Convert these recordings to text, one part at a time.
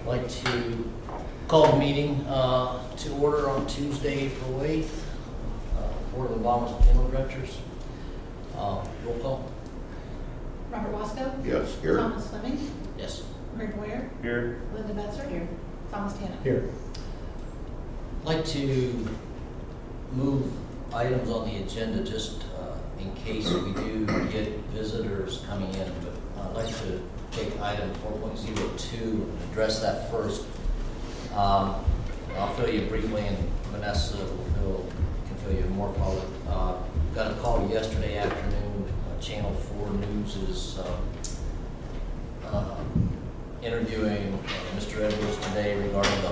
I'd like to call the meeting to order on Tuesday, April 8th. Board of Embalmers and Funeral Directors. Roll call. Robert Wasco? Yes, here. Thomas Fleming? Yes. Mary Boyer? Here. Linda Betzer? Here. Thomas Tanner? Here. I'd like to move items on the agenda just in case we do get visitors coming in, but I'd like to take item 4.02 and address that first. I'll fill you briefly, and Vanessa can fill you more probably. Got a call yesterday afternoon. Channel 4 News is interviewing Mr. Edwards today regarding the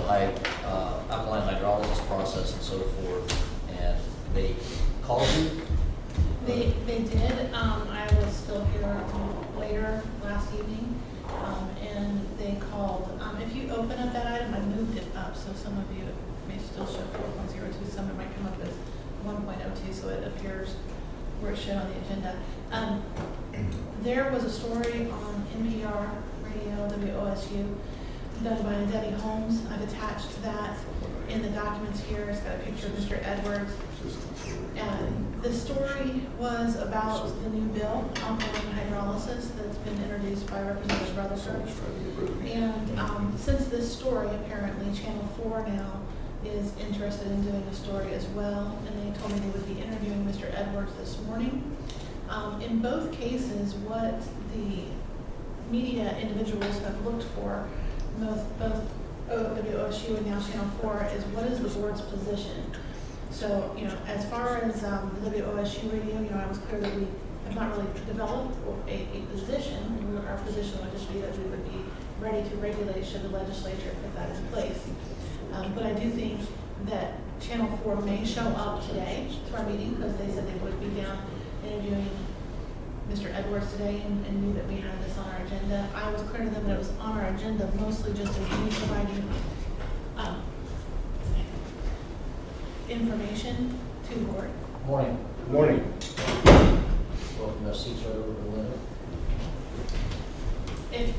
alkaline hydrolysis process and so forth. And they called you? They did. I was still here later last evening, and they called. If you open up that item, I moved it up, so some of you may still show 4.02. Some it might come up as 1.02, so it appears where it showed on the agenda. There was a story on NPR Radio, WOSU, done by Debbie Holmes. I've attached that in the documents here. It's got a picture of Mr. Edwards. The story was about the new bill, alkaline hydrolysis, that's been introduced by Representative Rutherford. And since this story, apparently Channel 4 now is interested in doing a story as well, and they told me they would be interviewing Mr. Edwards this morning. In both cases, what the media individuals have looked for, both WOSU and now Channel 4, is what is the board's position? So, as far as the WOSU radio, I was clear that we have not really developed a position. Our position would just be that we would be ready to regulate should the legislature put that in place. But I do think that Channel 4 may show up today to our meeting because they said they would be down interviewing Mr. Edwards today and knew that we had this on our agenda. I was clear to them that it was on our agenda mostly just as me providing information to the board. Morning. Morning. Welcome to seats right over to Linda. If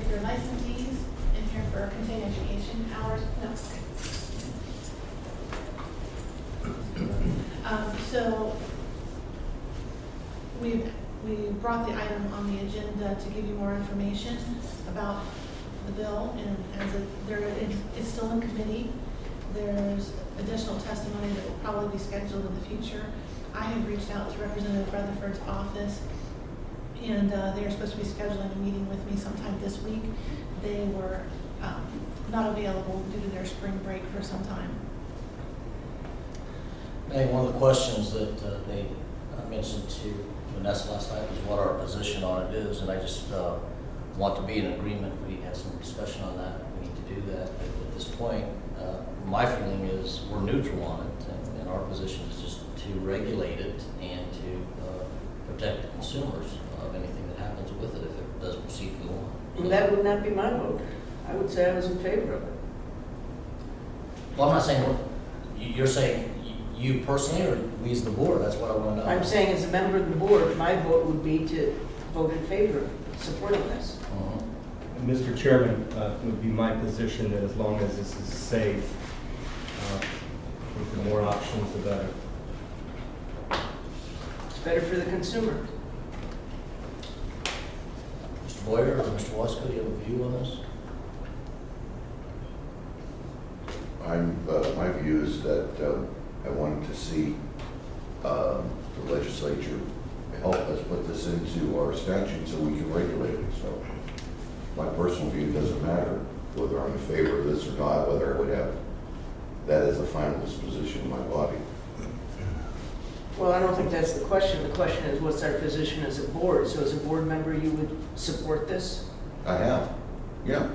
you're licensees in here for continuing education hours, no. So we brought the item on the agenda to give you more information about the bill, and it's still in committee. There's additional testimony that will probably be scheduled in the future. I have reached out to Representative Rutherford's office, and they are supposed to be scheduling a meeting with me sometime this week. They were not available due to their spring break for some time. I think one of the questions that they mentioned to Vanessa last night was what our position on it is, and I just want to be in agreement. We had some discussion on that. We need to do that. But at this point, my feeling is we're neutral on it, and our position is just to regulate it and to protect the consumers of anything that happens with it if it does proceed to go on. Well, that would not be my vote. I would say I was in favor of it. Well, I'm not saying you're saying you personally or we as the board. That's what I want to know. I'm saying as a member of the board, my vote would be to vote in favor of supporting this. Mr. Chairman, it would be my position that as long as this is safe, the more options, the better. It's better for the consumer. Mr. Boyer or Mr. Wasco, do you have a view on this? My view is that I wanted to see the legislature help us put this into our statute so we can regulate it. So my personal view doesn't matter whether I'm in favor of this or not, whether I would have that as a final disposition of my body. Well, I don't think that's the question. The question is what's our position as a board? So as a board member, you would support this? I have, yeah.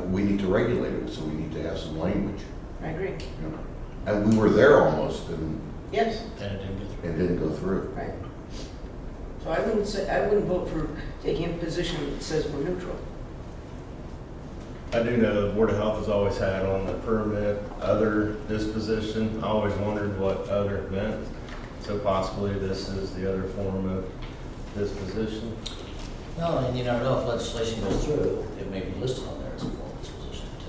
We need to regulate it, so we need to have some language. I agree. You know? And we were there almost, and Yes. And it didn't get through. it didn't go through. Right. So I wouldn't vote for taking a position that says we're neutral. I do know the Board of Health has always had on the permit other disposition. I always wondered what other meant. So possibly this is the other form of disposition. No, and you never know if legislation goes through, it may be listed on there as a form of disposition too.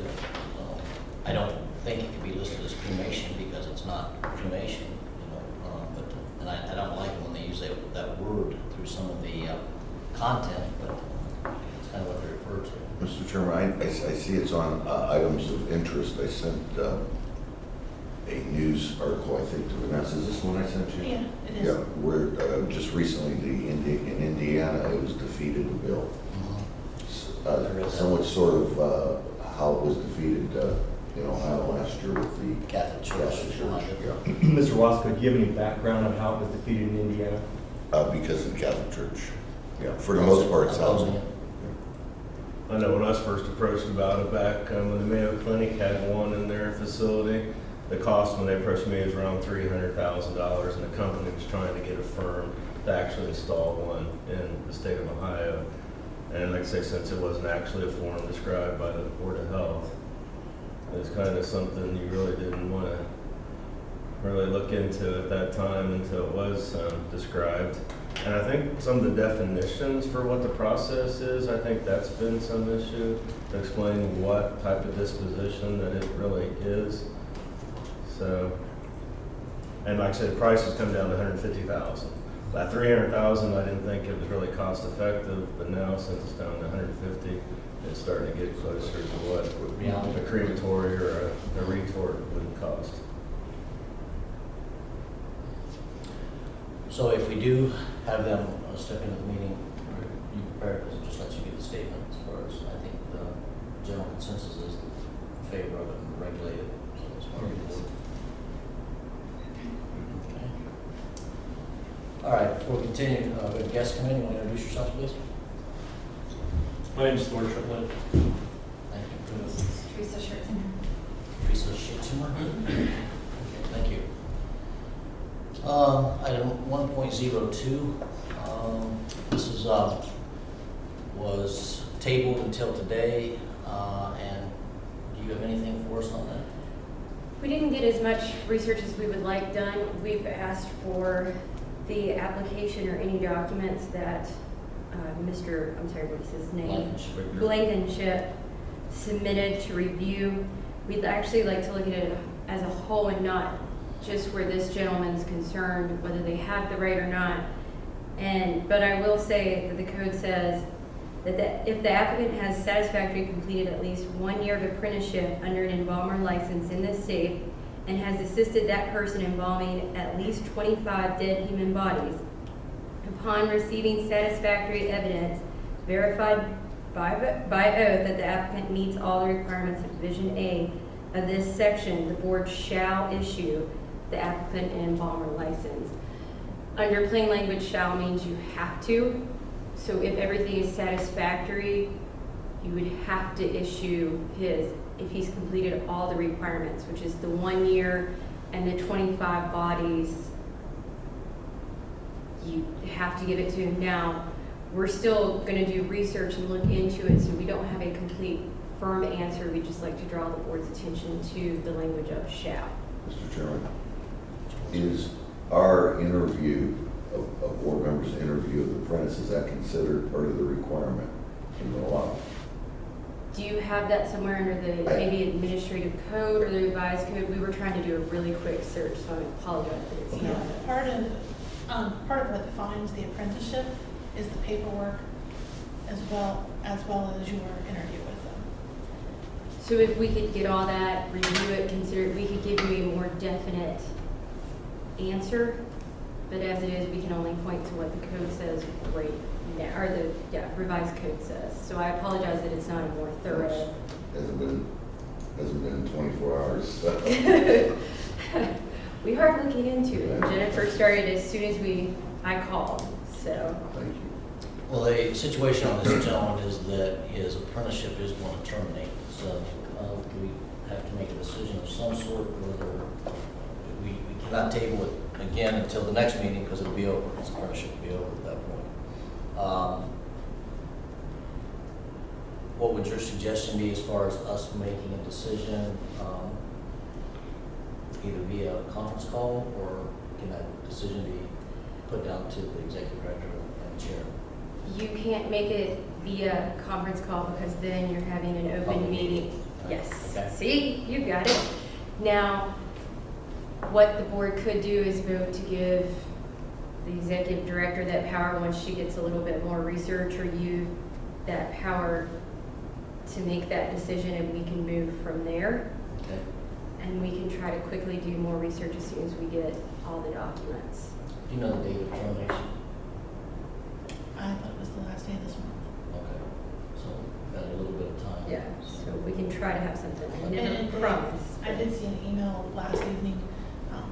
content, but it's kind of what they refer to. Mr. Chairman, I see it's on items of interest. I sent a news article, I think, to Vanessa. Is this the one I sent you? Yeah, it is. Yeah, where just recently in Indiana, it was defeated a bill. Somewhat sort of how it was defeated in Ohio last year with the Catholic Church. Yeah. Mr. Wasco, do you have any background on how it was defeated in Indiana? Because of the Catholic Church. Yeah, for the most part, Opposing it. I know when I was first approached about it back when the Mayo Clinic had one in their facility, the cost when they approached me was around $300,000, and the company was trying to get a firm to actually install one in the state of Ohio. And like I say, since it wasn't actually a form described by the Board of Health, it's kind of something you really didn't want to really look into at that time until it was described. And I think some of the definitions for what the process is, I think that's been some issue to explain what type of disposition that it really is. So, and like I said, the price has come down to $150,000. That $300,000, I didn't think it was really cost effective, but now since it's down to $150,000, it's starting to get closer to what a crematory or a retort would cost. So if we do have them step into the meeting, are you prepared, because it just lets you get the statement as far as, I think the general consensus is in favor of it and regulate it. So as far as the board. Okay. All right, before we continue, we have a guest come in. You want to introduce yourself, please? My name is Lord Triplett. Thank you. Teresa Schertzen. Teresa Schitzmer. Okay, thank you. Item 1.02, this is, was tabled until today, and do you have anything for us on that? We didn't get as much research as we would like done. We've asked for the application or any documents that what's his name? Blankenship submitted to review. We'd actually like to look at it as a whole and not just where this gentleman's concerned, whether they have the right or not. But I will say that the code says that if the applicant has satisfactorily completed at least 1 year of apprenticeship under an embalmer license in this state and has assisted that person embalming at least 25 dead human bodies, upon receiving satisfactory evidence verified by oath that the applicant meets all the requirements of Division A of this section, the board shall issue the applicant an embalmer license. Under plain language, shall means you have to. So if everything is satisfactory, you would have to issue his, if he's completed all the requirements, which is the 1 year and the 25 bodies, you have to give it to him. Now, we're still going to do research and look into it, so we don't have a complete firm answer. We just like to draw the board's attention to the language of shall. Mr. Chairman, is our interview of board members' interview of the apprentice, is that considered part of the requirement in the law? Do you have that somewhere under the maybe administrative code or the revised code? We were trying to do a really quick search, so I apologize that it's Yeah, not. part of what defines the apprenticeship is the paperwork as well as your interview with them. So if we could get all that, review it, consider it, we could give you a more definite answer. But as it is, we can only point to what the code says right now, or the revised code says. So I apologize that it's not a more thorough. Hasn't been 24 hours. So. We are looking into it. Jennifer started as soon as I called, so. Thank you. Well, the situation on this gentleman is that his apprenticeship is going to terminate, so we have to make a decision of some sort, whether we cannot table it again until the next meeting because it'll be over, his apprenticeship will be over at that point. What would your suggestion be as far as us making a decision, either via a conference call, or can that decision be put down to the executive director and chair? You can't make it via conference call because then you're having an open Public meeting. Right. Yes. Okay. See, you got it. Now, what the board could do is vote to give the executive director that power once she gets a little bit more research, or you that power to make that decision, and we can move from there. Okay. And we can try to quickly do more research as soon as we get all the documents. Do you know the date of termination? I thought it was the last day of this month. Okay, so got a little bit of time. Yeah, so we can try to have something. I And never promise. I did see an email last evening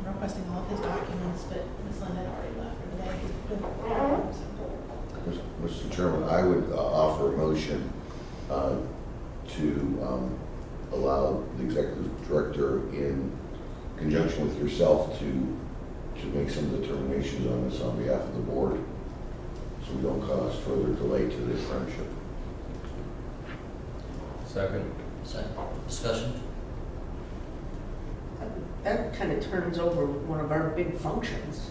requesting all of his documents, but Ms. Linda had already left for the day. Mr. Chairman, I would offer a motion to allow the executive director, in conjunction with yourself, to make some determinations on this on behalf of the board, so we don't cause further delay to the friendship. Second. Second, discussion? That kind of turns over one of our big functions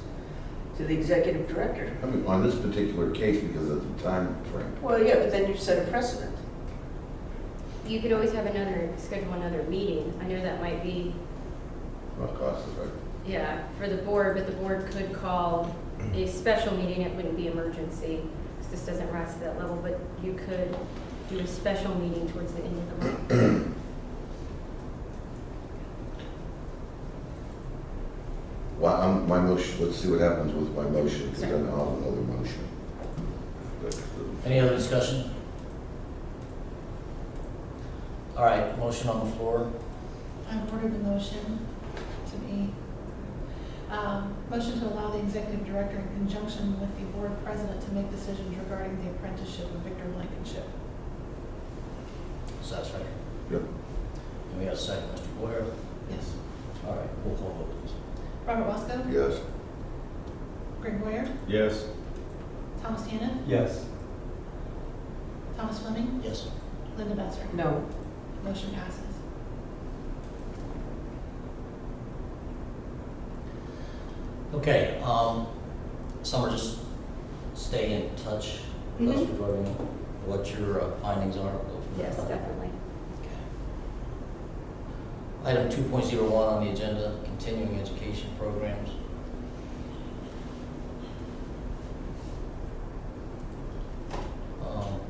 to the executive director. I mean, on this particular case, because of the time frame. Well, yeah, but then you've set a precedent. You could always have schedule another meeting. I know that might be, Not cost effective. yeah, for the board, but the board could call a special meeting. It wouldn't be emergency, because this doesn't rise to that level, but you could do a special meeting towards the end of the month. Well, my motion, let's see what happens with my motion, because then I'll have another motion. Any other discussion? All right, motion on the floor. I've ordered the motion to be, motion to allow the executive director in conjunction with the board president to make decisions regarding the apprenticeship of Victor Blankenship. Satisfactory. Yep. And we have a second, Mr. Boyer. Yes. All right, roll call vote, please. Robert Wasco? Yes. Greg Boyer? Yes. Thomas Tanner? Yes. Thomas Fleming? Yes. Linda Betzer? No. Motion passes. Okay, Summer, just stay in touch with us regarding what your findings are. Go from there. Yes, definitely. Item 2.01 on the agenda, continuing education programs.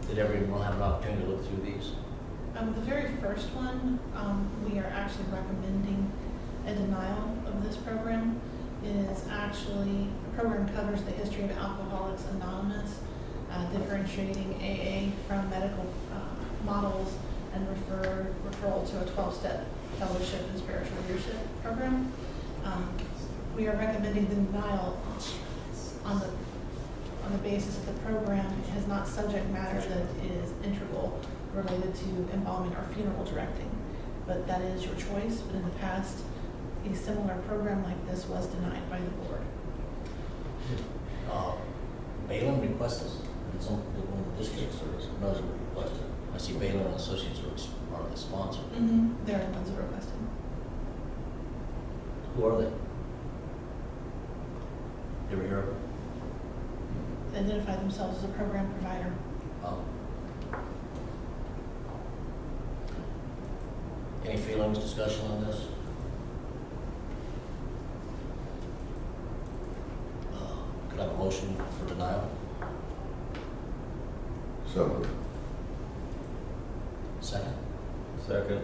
Did everyone have an opportunity to look through these? The very first one, we are actually recommending a denial of this program. It is actually, the program covers the history of Alcoholics Anonymous, differentiating AA from medical models, and referral to a 12-step fellowship and spiritual leadership program. We are recommending the denial on the basis that the program has not subject matter that is integral related to embalming or funeral directing. But that is your choice. But in the past, a similar program like this was denied by the board. Balin requested, and some one of the districts or another requested. I see Balin and Associates are the sponsor. They're the ones that requested. Who are they? You ever hear of them? They identify themselves as a program provider. Any feelings, discussion on this? Could I have a motion for denial? So moved. Second? Second.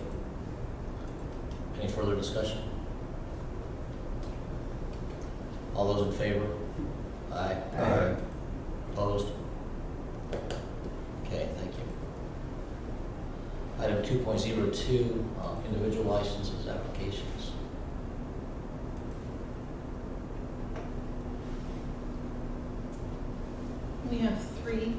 Any further discussion? All those in favor? Aye. Aye. Opposed? Okay, thank you. Item 2.02, individual licenses, applications. We have three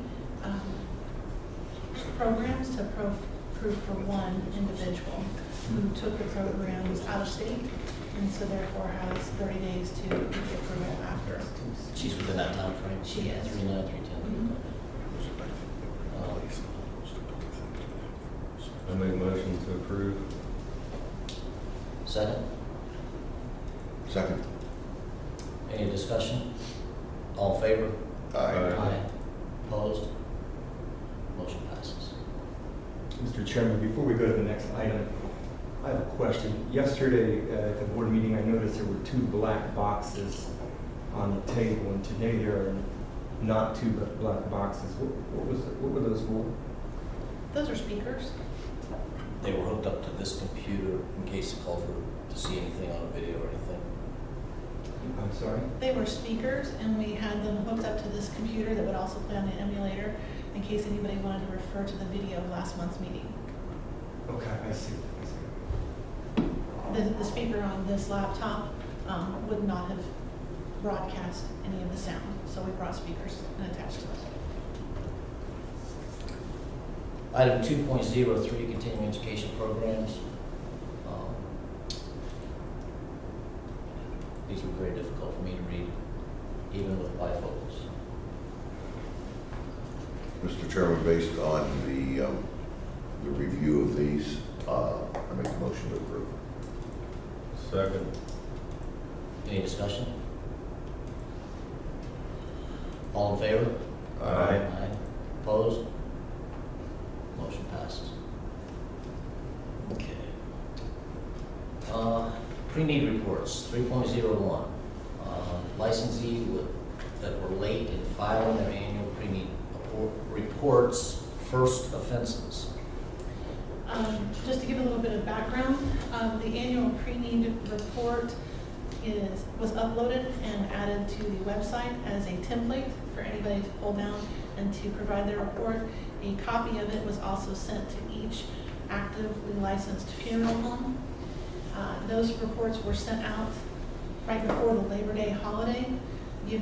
programs to approve for one individual who took the programs out of state, and so therefore has 30 days to get the approval after. She's within that time frame. She is. 3/9, 3/10. I make a motion to approve. Second? Second. Any discussion? All in favor? Aye. Opposed? Motion passes. Mr. Chairman, before we go to the next item, I have a question. Yesterday at the board meeting, I noticed there were two black boxes on the table, and today there are not two but black boxes. What were those for? Those are speakers. They were hooked up to this computer in case it called for to see anything on a video or anything. I'm sorry? They were speakers, and we had them hooked up to this computer that would also play on the emulator in case anybody wanted to refer to the video of last month's meeting. Okay, I see. The speaker on this laptop would not have broadcast any of the sound, so we brought speakers and attached to us. Item 2.03, continuing education programs. These were very difficult for me to read, even with bifocals. Mr. Chairman, based on the review of these, I make a motion to approve. Second. Any discussion? All in favor? Aye. Opposed? Motion passes. Okay. Pre-need reports, 3.01. Licensee that were late in filing their annual pre-need reports, first offenses. Just to give a little bit of background, the annual pre-need report was uploaded and added to the website as a template for anybody to pull down and to provide their report. A copy of it was also sent to each actively licensed funeral home. Those reports were sent out right before the Labor Day holiday, they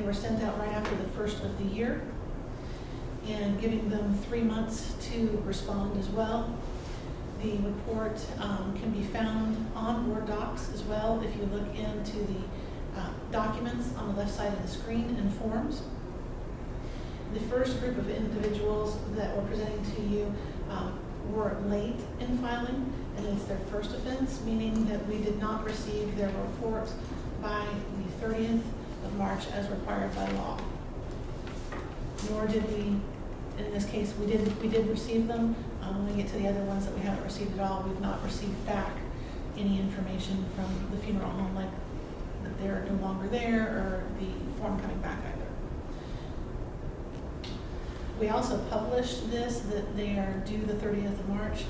were sent out right after the first of the year, and giving them 3 months to respond as well. The report can be found on Word docs as well if you look into the documents on the left side of the screen and forms. The first group of individuals that were presenting to you were late in filing, and it's their first offense, meaning that we did not receive their report by the 30th of March as required by law. Nor did we, in this case, we did receive them. When we get to the other ones that we haven't received at all, we've not received back any information from the funeral home, like that they're no longer there or the form coming back either. We also published this, that they are due the 30th of March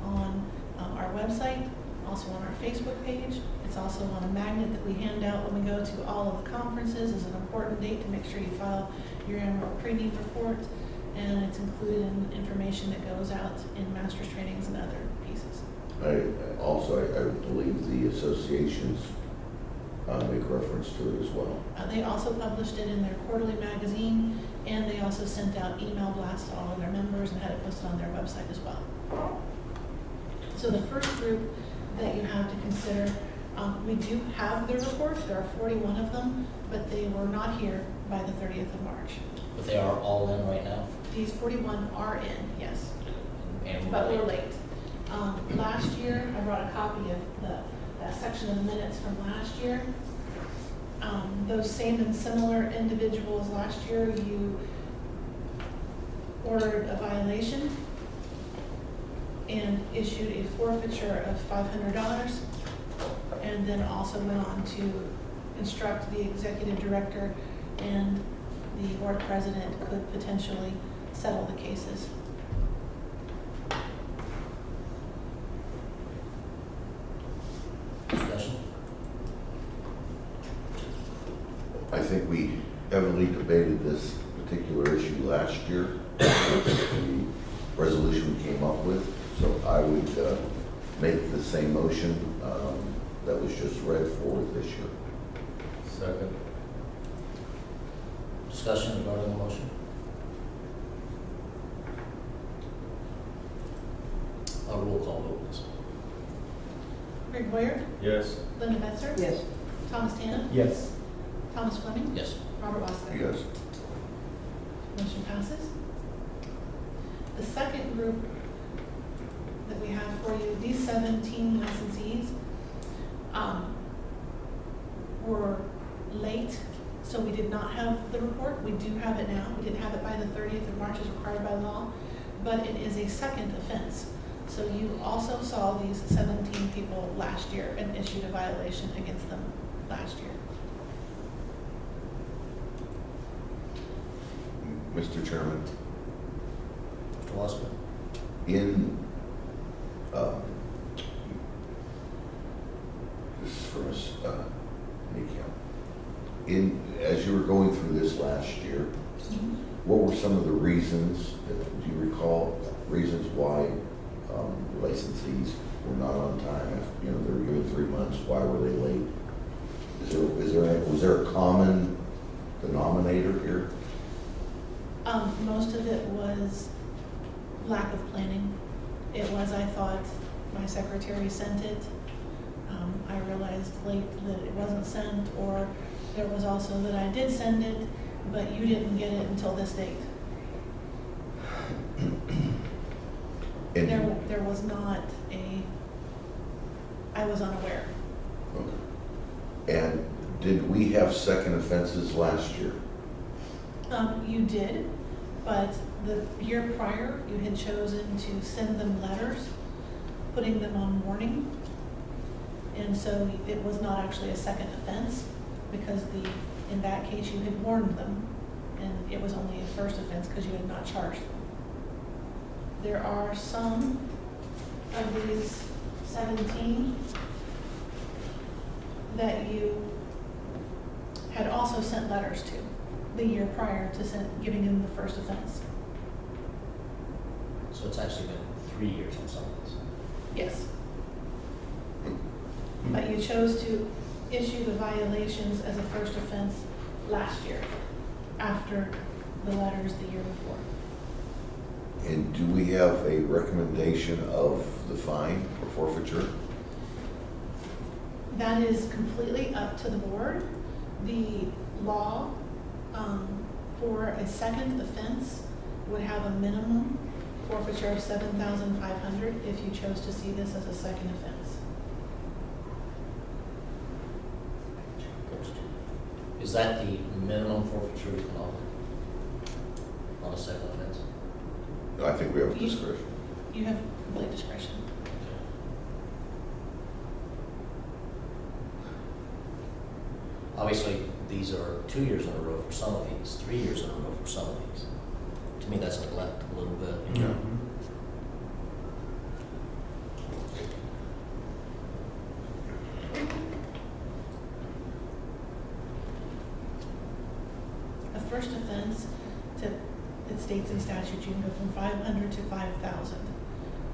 on our website, also on our Facebook page. It's also on a magnet that we hand out when we go to all of the conferences as an important date to make sure you file your annual pre-need report. And it's included in information that goes out in master's trainings and other pieces. I believe the associations make reference to it as well. They also published it in their quarterly magazine, and they also sent out email blasts to all of their members and had it posted on their website as well. So the first group that you have to consider, we do have their reports. There are 41 of them, but they were not here by the 30th of March. But they are all in right now? These 41 are in, yes, And but we're late. Last year, I brought a copy of that section of the minutes from last year. Those same and similar individuals last year, you ordered a violation and issued a forfeiture of $500, and then also went on to instruct the executive director and the board president could potentially settle the cases. Discussion? I think we heavily debated this particular issue last year, the resolution we came up with. So I would make the same motion that was just read forward this year. Second. Discussion regarding the motion? A roll call vote, please. Greg Boyer, Yes. Linda Betzer, Yes. Thomas Tanner, Yes. Thomas Fleming, Yes. Robert Wasser. Yes. Motion passes. The second group that we have for you, these 17 licensees were late, so we did not have the report. We do have it now. We didn't have it by the 30th of March as required by law, but it is a second offense. So you also saw these 17 people last year and issued a violation against them last year. Mr. Chairman, Mr. Wasserman? in, this is from us, Nick, as you were going through this last year, what were some of the reasons, do you recall, reasons why licensees were not on time? After, you know, they were given 3 months, why were they late? Was there a common denominator here? Most of it was lack of planning. It was, I thought, my secretary sent it. I realized late that it wasn't sent, or there was also that I did send it, but you didn't get it until this date. And- There was not I was unaware. Okay. And did we have second offenses last year? You did, but the year prior, you had chosen to send them letters, putting them on warning. And so it was not actually a second offense, because in that case, you had warned them, and it was only a first offense because you had not charged them. There are some of these 17 that you had also sent letters to the year prior to giving them the first offense. So it's actually been 3 years on some of these. Yes. But you chose to issue the violations as a first offense last year, after the letters the year before. And do we have a recommendation of the fine or forfeiture? That is completely up to the board. The law for a second offense would have a minimum forfeiture of $7,500 if you chose to see this as a second offense. Is that the minimum forfeiture we can offer on a second offense? I think we have discretion. You have complete discretion. Obviously, these are 2 years in a row for some of these, 3 years in a row for some of these. To me, that's neglect a little bit. You know? A first offense, it states in statute you can go from 500 to 5,000.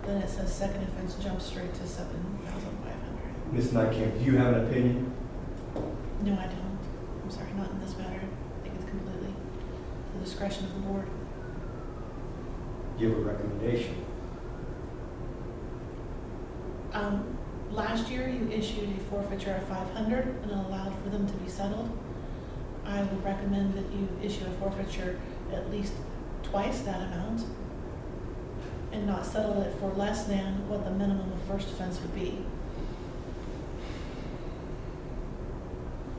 Then it says second offense jumps straight to 7,500. Ms. Nightcamp, do you have an opinion? No, I don't. I'm sorry, not in this matter. I think it's completely the discretion of the board. Give a recommendation. Last year, you issued a forfeiture of 500 and allowed for them to be settled. I would recommend that you issue a forfeiture at least twice that amount and not settle it for less than what the minimum of first offense would be.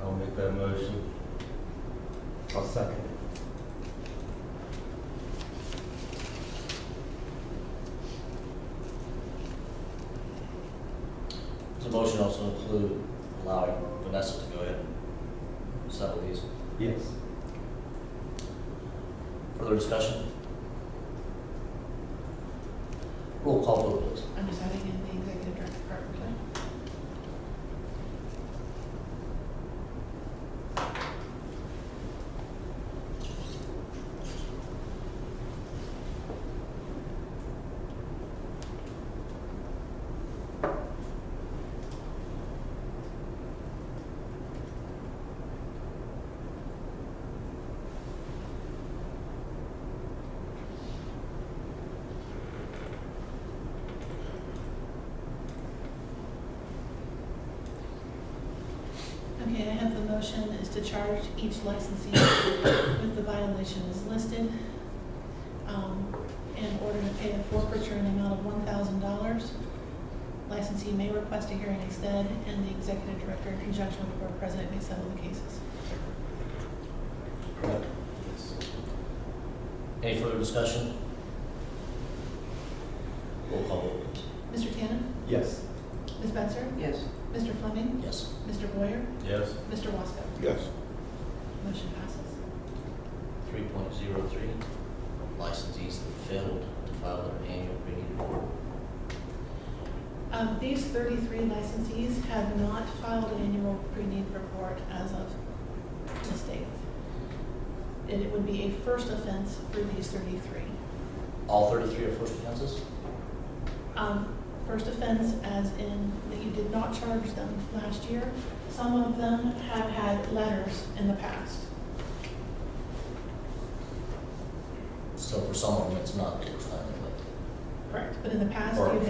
I'll make that motion. I'll second it. Does the motion also include allowing Vanessa to go ahead and settle these? Yes. Further discussion? Roll call vote, please. I'm just adding in the executive director part, okay? Okay, I have the motion is to charge each licensee with the violation as listed. In order to pay a forfeiture in the amount of $1,000, licensee may request a hearing instead, and the executive director in conjunction with the board president may settle the cases. Correct. Any further discussion? Roll call vote, please. Mr. Tannen? Yes. Ms. Spencer? Yes. Mr. Fleming? Yes. Mr. Boyer? Yes. Mr. Wasco? Yes. Motion passes. 3.03, licensees that failed to file their annual pre-need report. These 33 licensees have not filed an annual pre-need report as of this date. And it would be a first offense for these 33. All 33 are first offenses? First offense as in that you did not charge them last year. Some of them have had letters in the past. So for some of them, it's not the first time they left. Correct. But in the past, Or you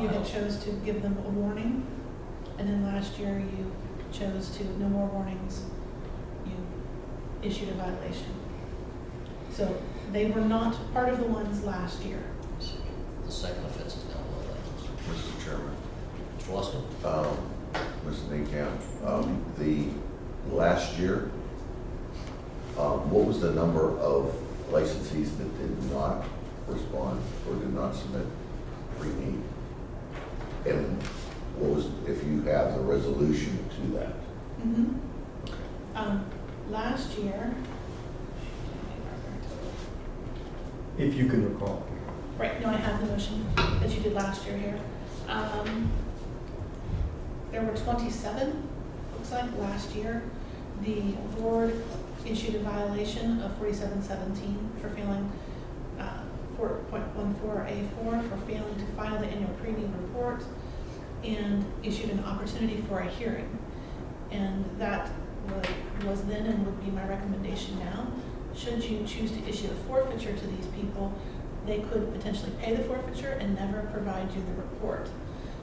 had chose to give them a warning, and then last year you chose to, no more warnings, you issued a violation. So they were not part of the ones last year. The second offense is now below that. Mr. Chairman. Mr. Wasco? Mr. Nakam, the last year, what was the number of licensees that did not respond or did not submit pre-need? And what was, if you have the resolution to that? Last year, If you can recall. right, no, I have the motion that you did last year here. There were 27, looks like, last year. The board issued a violation of 4717 for failing 4.14A4 for failing to file the annual pre-need report, and issued an opportunity for a hearing. And that was then and would be my recommendation now. Should you choose to issue a forfeiture to these people, they could potentially pay the forfeiture and never provide you the report.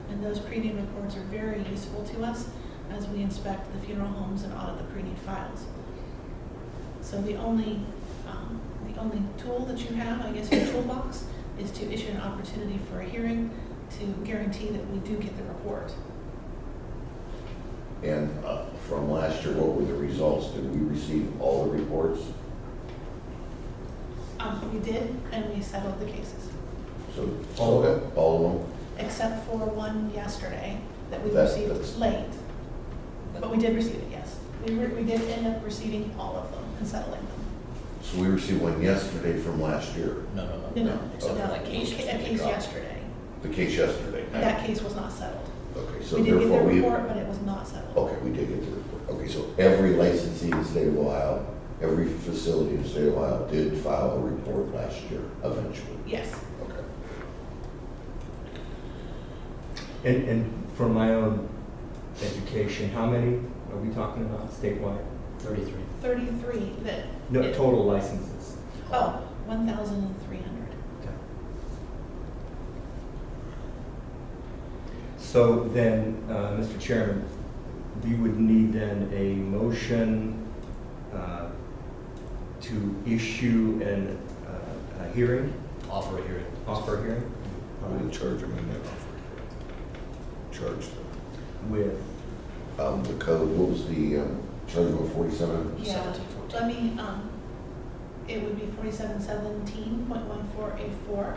And those pre-need reports are very useful to us as we inspect the funeral homes and audit the pre-need files. So the only tool that you have, I guess, in your toolbox is to issue an opportunity for a hearing to guarantee that we do get the report. And from last year, what were the results? Did we receive all the reports? We did, and we settled the cases, So all of them? except for one yesterday that we That's- received late. But we did receive it, yes. We did end up receiving all of them and settling them. So we received one yesterday from last year, No. No, Except for no, that case. a case yesterday. the case yesterday. That case was not settled. Okay, so We did get therefore the we. report, but it was not settled. Okay, we did get the report. Okay, so every licensee in the state of Ohio, every facility in the state of Ohio did file a report last year, eventually. Yes. Okay. And for my own education, how many are we talking about statewide? 33. 33 that. No, it- total licenses. Oh, 1,300. Okay. So then, Mr. Chairman, we would need then a motion to issue a hearing, Offer a hearing. offer a hearing? I would charge them in that offer. Charge them. With, The code, what was the charge of 47? Yeah, 1714. let me, it would be 4717.14A4,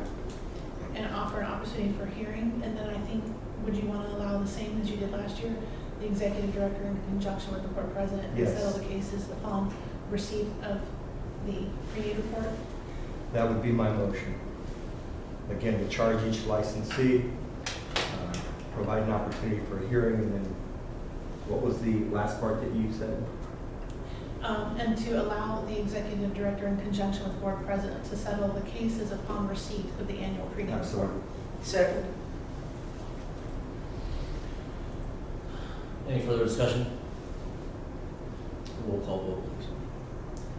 and offer an opportunity for hearing. And then I think, would you want to allow the same as you did last year? The executive director in conjunction with the board president to Yes. settle the cases upon receipt of the pre-need report? that would be my motion. Again, to charge each licensee, provide an opportunity for a hearing, and then, what was the last part that you said? And to allow the executive director in conjunction with board president to settle the cases upon receipt of the annual pre-need report. Absolutely. Second. Any further discussion? Roll call vote,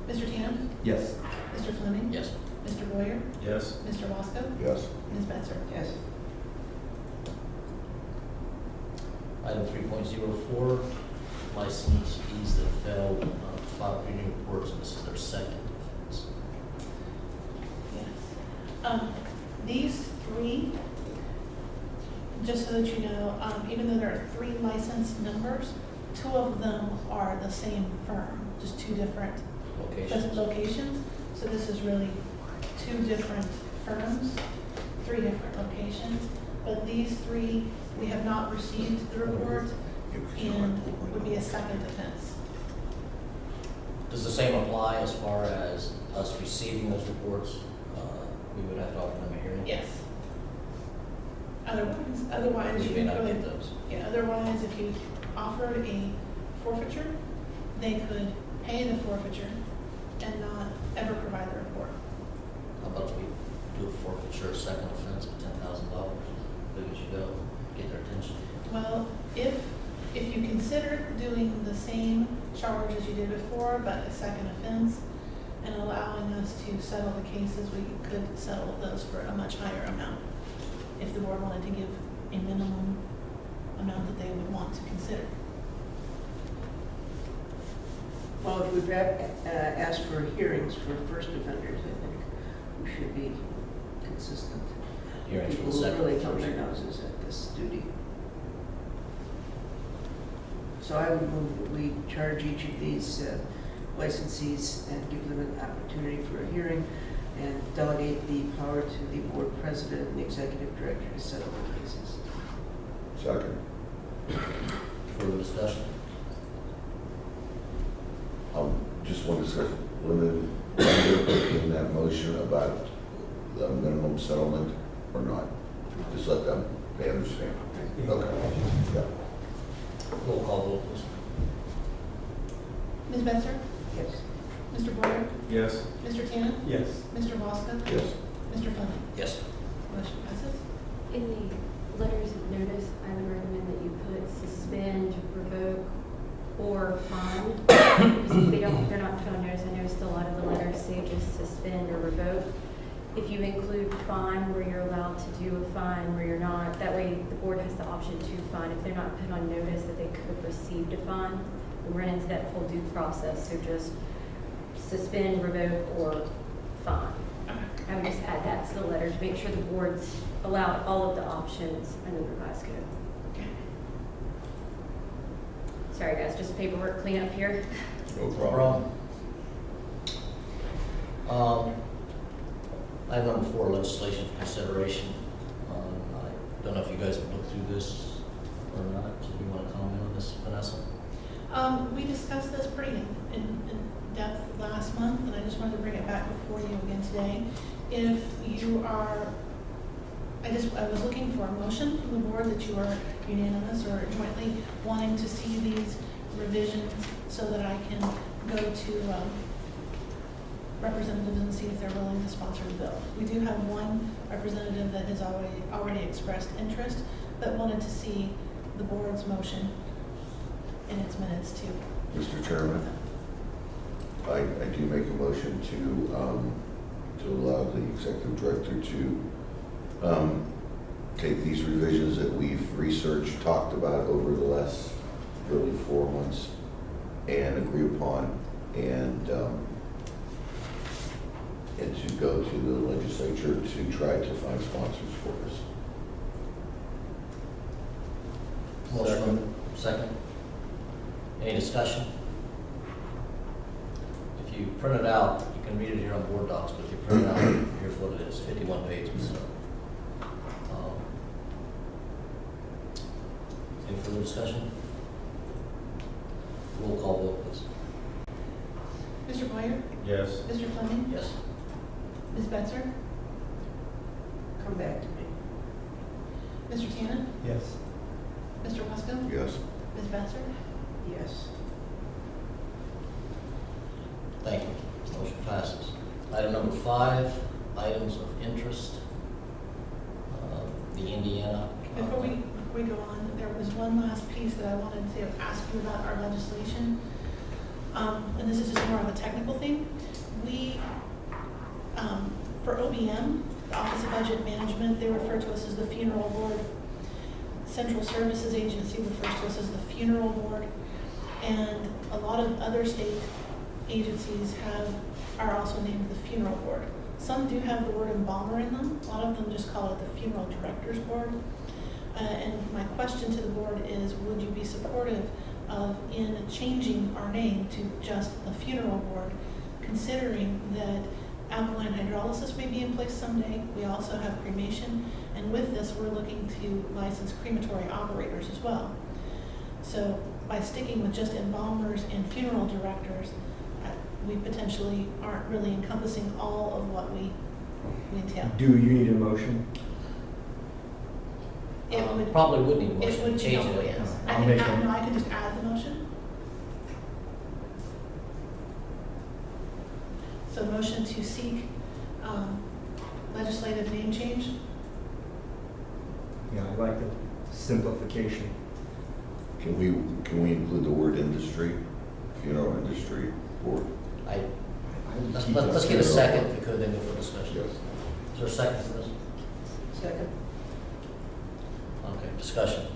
please. Mr. Tannen? Yes. Mr. Fleming? Yes. Mr. Boyer? Yes. Mr. Wasco? Yes. Ms. Spencer? Yes. Item 3.04, licensees that failed to file pre-need reports, and this is their second offense. Yes. These three, just so that you know, even though there are 3 licensed members, 2 of them are the same firm, just 2 different locations. So this is really 2 different firms, 3 different locations. But these three, we have not received the report and would be a second offense. Does the same apply as far as us receiving those reports? We would have to offer them a hearing? Yes. Otherwise, We you may can not really, get those. yeah, otherwise, if you offered a forfeiture, they could pay the forfeiture and not ever provide the report. How about if we do a forfeiture, second offense of $10,000? Big as you go, get their attention. Well, if you consider doing the same charge as you did before, but a second offense, and allowing us to settle the cases, we could settle those for a much higher amount. If the board wanted to give a minimum amount that they would want to consider. Well, if we've asked for hearings for first offenders, I think we should be consistent. Hearings for the People who second really thumb their offenders. noses at this duty. So I would move that we charge each of these licensees and give them an opportunity for a hearing and delegate the power to the board president and the executive director to settle the cases. Second. Further discussion? Just one discussion, limited in that motion about the minimum settlement or not? Just let them, they understand. Okay. Yeah. Roll call vote, please. Ms. Besser? Yes. Mr. Boyer? Yes. Mr. Tannen? Yes. Mr. Voska? Yes. Mr. Fleming? Yes. Motion passes. In the letters of notice, I would recommend that you put suspend, revoke, or fine. Because they're not put on notice. I noticed a lot of the letters say just suspend or revoke. If you include fine where you're allowed to do a fine where you're not, that way the board has the option to fine. If they're not put on notice that they could have received a fine, we run into that whole due process. So just suspend, revoke, or fine. I would just add that to the letter to make sure the board's allowed all of the options under the revised code. Okay. Sorry guys, just paperwork cleanup here. No No problem. problem. Item number 4, legislation for consideration. I don't know if you guys have looked through this or not. Do you want to comment on this, Vanessa? We discussed this pretty in depth last month, and I just wanted to bring it back before you again today. If you are, I was looking for a motion from the board that you are unanimous or jointly wanting to see these revisions so that I can go to representatives and see if they're willing to sponsor the bill. We do have one representative that has already expressed interest, but wanted to see the board's motion in its minutes too. Mr. Chairman, I do make a motion to allow the executive director to take these revisions that we've researched, talked about over the last really 4 months and agree upon and to go to the legislature to try to find sponsors for us. Motion. Second. Any discussion? If you print it out, you can read it here on board docs, but if you print it out, here's what it is, 51 pages. So, any further discussion? Roll call vote, please. Mr. Boyer? Yes. Mr. Fleming? Yes. Ms. Betzer? Come back to me. Mr. Tannen? Yes. Mr. Wesco? Yes. Ms. Betzer? Yes. Thank you. Motion passes. Item number 5, items of interest. The Indiana. Before we go on, there was one last piece that I wanted to ask you about our legislation. And this is just more of a technical thing. We, for OBM, the Office of Budget Management, they refer to us as the Funeral Board. Central Services Agency refers to us as the Funeral Board. And a lot of other state agencies are also named the Funeral Board. Some do have the word embalmer in them. A lot of them just call it the Funeral Directors Board. And my question to the board is, would you be supportive of in changing our name to just the Funeral Board, considering that alkaline hydrolysis may be in place someday. We also have cremation, and with this, we're looking to license crematory operators as well. So by sticking with just embalmers and funeral directors, we potentially aren't really encompassing all of what we entail. Do you need a motion? It would, Probably would need a it motion would to be change helpful, it. yes. I'll make one. I can just add the motion. So motion to seek legislative name change. Yeah, I like the simplification. Can we include the word industry, funeral industry, or? I, I would let's, keep let's that let's get a simple. second, if we could, then go for discussion. Yes. Is there a second for this? Second. Okay, discussion.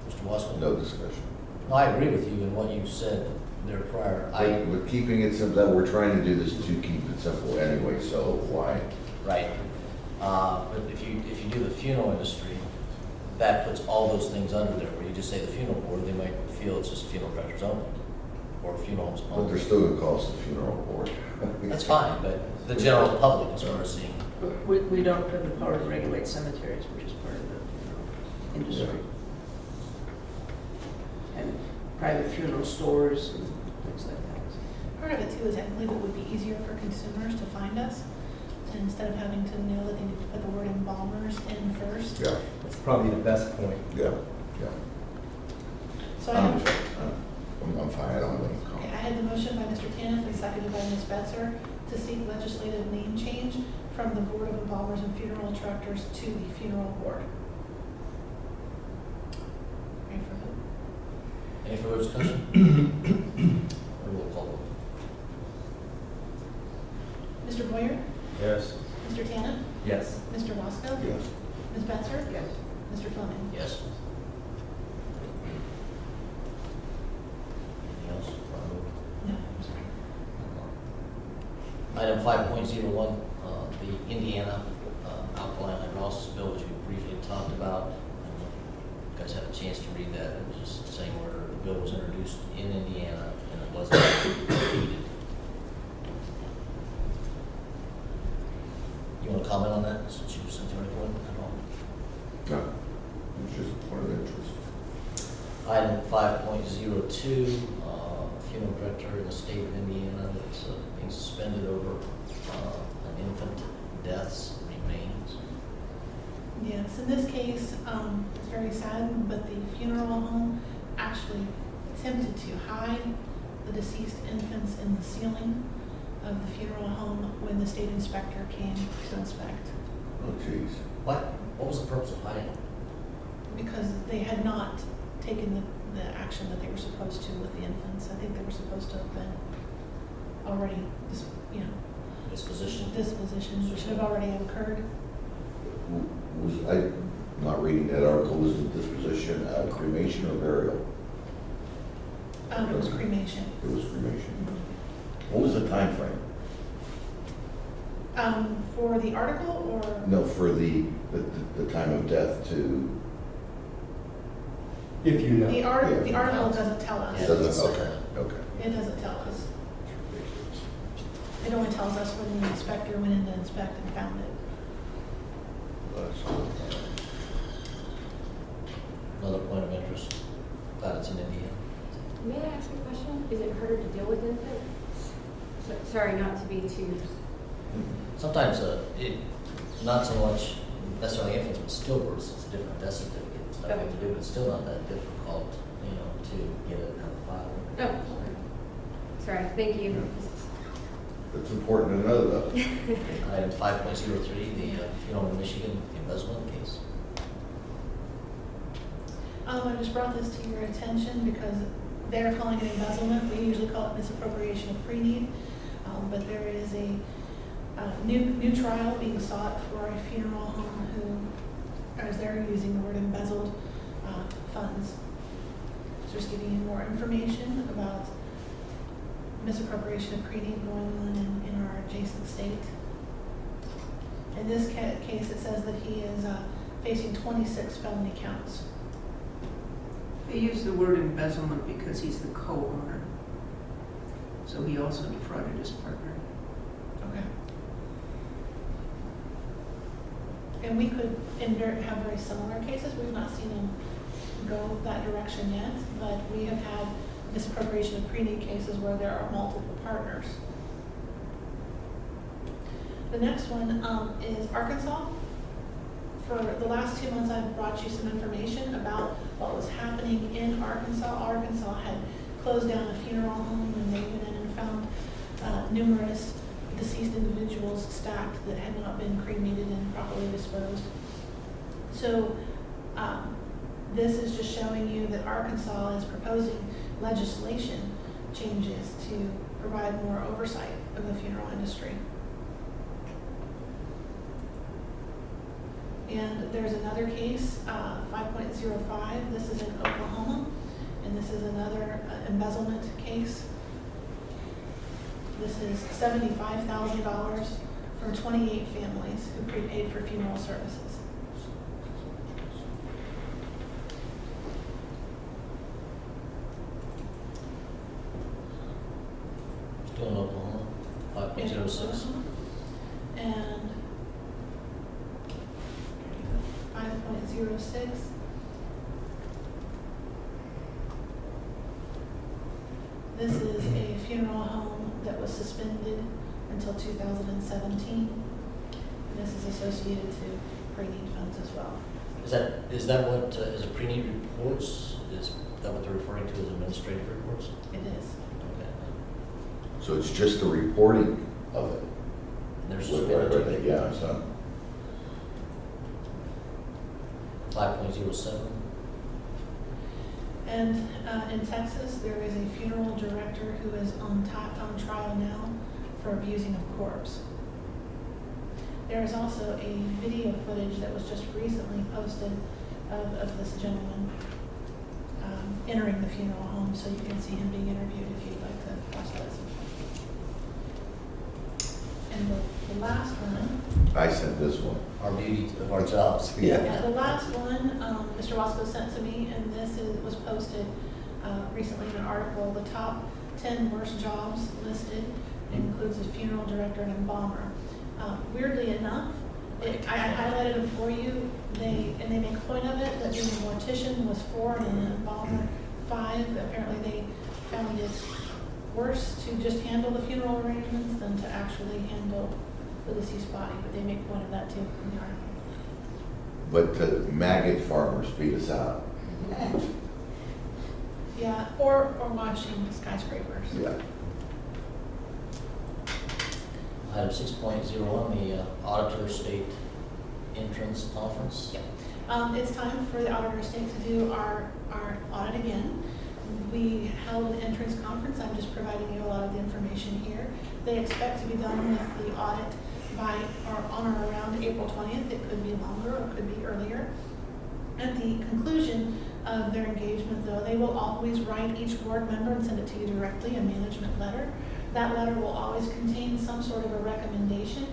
Mr. Wasko? No discussion. No, I agree with you in what you said there prior. But keeping it simple, that we're trying to do this to keep it simple anyway, so why? Right. But if you do the funeral industry, that puts all those things under there, where you just say the funeral board, they might feel it's just funeral directors only, or funeral homes But they're only. still gonna call us the funeral board. That's fine, but the general public is what we're seeing. We don't have the power to regulate cemeteries, which is part of the industry. And private funeral stores and things like that. Part of it too is I believe it would be easier for consumers to find us. And instead of having to know that they need to put the word embalmers in first. Yeah, That's probably the best point. yeah. So I have, I'm fine, I don't have any okay, I comment. had the motion by Mr. Tanis and seconded by Ms. Betzer to seek legislative name change from the Board of Embalmers and Funeral Directors to the Funeral Board. Ready for vote? Any further discussion? Roll call. Mr. Boyer? Yes. Mr. Tanis? Yes. Mr. Wasco? Yes. Ms. Betzer? Yes. Mr. Fleming? Yes. Anything else? No, I'm sorry. Item 5.01, the Indiana alkaline hydrolysis bill, which we briefly talked about. You guys had a chance to read that. It was just saying where the bill was introduced in Indiana and it wasn't defeated. You want to comment on that, since you sent the report at all? No, it's just a point of interest. Item 5.02, funeral director in the state of Indiana that's being suspended over an infant death's remains. Yes, in this case, it's very sad, but the funeral home actually attempted to hide the deceased infants in the ceiling of the funeral home when the state inspector came to inspect, Oh, jeez. What was the purpose of hiding? because they had not taken the action that they were supposed to with the infants. I think they were supposed to have been already, Disposition? disposition, which should have already occurred. Was, I, not reading that article, was the disposition cremation or burial? It was cremation. It was cremation. What was the time frame? For the article or? No, for the time of death to, If you know. The Yeah. article doesn't tell us. Yeah. doesn't, okay. It doesn't tell us. It only tells us when the inspector went in to inspect and found it. Another point of interest. Glad it's in Indiana. May I ask a question? Is it harder to deal with infants? Sorry, not to be too, Sometimes not so much necessarily infants, but stillbirths. It's a different death certificate. It's not Okay. to do, but it's still not that difficult, to get it out of file. oh, okay. Sorry, thank you. It's important to know though. Item 5.03, the funeral in Michigan embezzlement case. I just brought this to your attention because they're calling it embezzlement. We usually call it misappropriation of pre-need. But there is a new trial being sought for a funeral home who, as they're using the word embezzled funds. So just giving you more information about misappropriation of pre-need going on in our adjacent state. In this case, it says that he is facing 26 felony counts. They use the word embezzlement because he's the co-owner. So he also defrauded his partner. Okay. And we could have very similar cases. We've not seen them go that direction yet, but we have had misappropriation of pre-need cases where there are multiple partners. The next one is Arkansas. For the last 2 months, I've brought you some information about what was happening in Arkansas. Arkansas had closed down a funeral home, and they went in and found numerous deceased individuals stacked that had not been cremated and properly disposed. So this is just showing you that Arkansas is proposing legislation changes to provide more oversight of the funeral industry. And there's another case, 5.05. This is in Oklahoma, and this is another embezzlement case. This is $75,000 for 28 families who prepaid for funeral services. Still in Oklahoma, 5.06. And 5.06. This is a funeral home that was suspended until 2017. And this is associated to pre-need funds as well. Is that what, is it pre-need reports? Is that what they're referring to as administrative reports? It is. Okay. So it's just the reporting of it. There's What I read, yeah, so. 5.07. And in Texas, there is a funeral director who is on trial now for abusing a corpse. There is also a video footage that was just recently posted of this gentleman entering the funeral home, so you can see him being interviewed if you'd like to watch that. And the last one. I sent this one. Our beauty of our jobs. Yeah, the last one, Mr. Wasco sent to me, and this was posted recently in an article. The top 10 worst jobs listed includes a funeral director and embalmer. Weirdly enough, I highlighted them for you. They make a point of it that being a mortician was 4 and an embalmer 5. Apparently, they found it worse to just handle the funeral arrangements than to actually handle the deceased body. But they make a point of that too in the article. But the maggot farmers beat us out. Yeah, or watching skyscrapers. Yeah. Item 6.01, the Auditor State Entrance Conference. Yep. It's time for the auditor state to do our audit again. We held an entrance conference. I'm just providing you a lot of the information here. They expect to be done with the audit by or on or around April 20th. It could be longer or it could be earlier. At the conclusion of their engagement, though, they will always write each board member and send it to you directly, a management letter. That letter will always contain some sort of a recommendation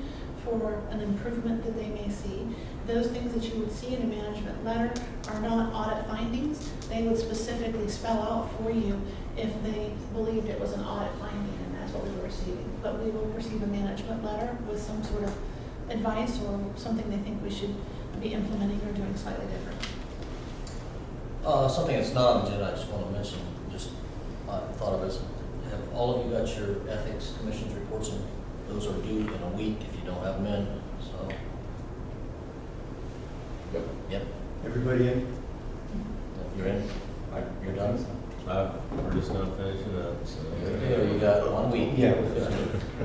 for an improvement that they may see. Those things that you would see in a management letter are not audit findings. They would specifically spell out for you if they believed it was an audit finding, and that's what we were receiving. But we will receive a management letter with some sort of advice or something they think we should be implementing or doing slightly different. Something that's not on the agenda, I just want to mention, just thought of as, have all of you got your ethics commission's reports, and those are due in a week if you don't have them in, so. Yep. Yep, Everybody in? you're in, you're done. We're just not finishing up, so. You got 1 week. Yeah.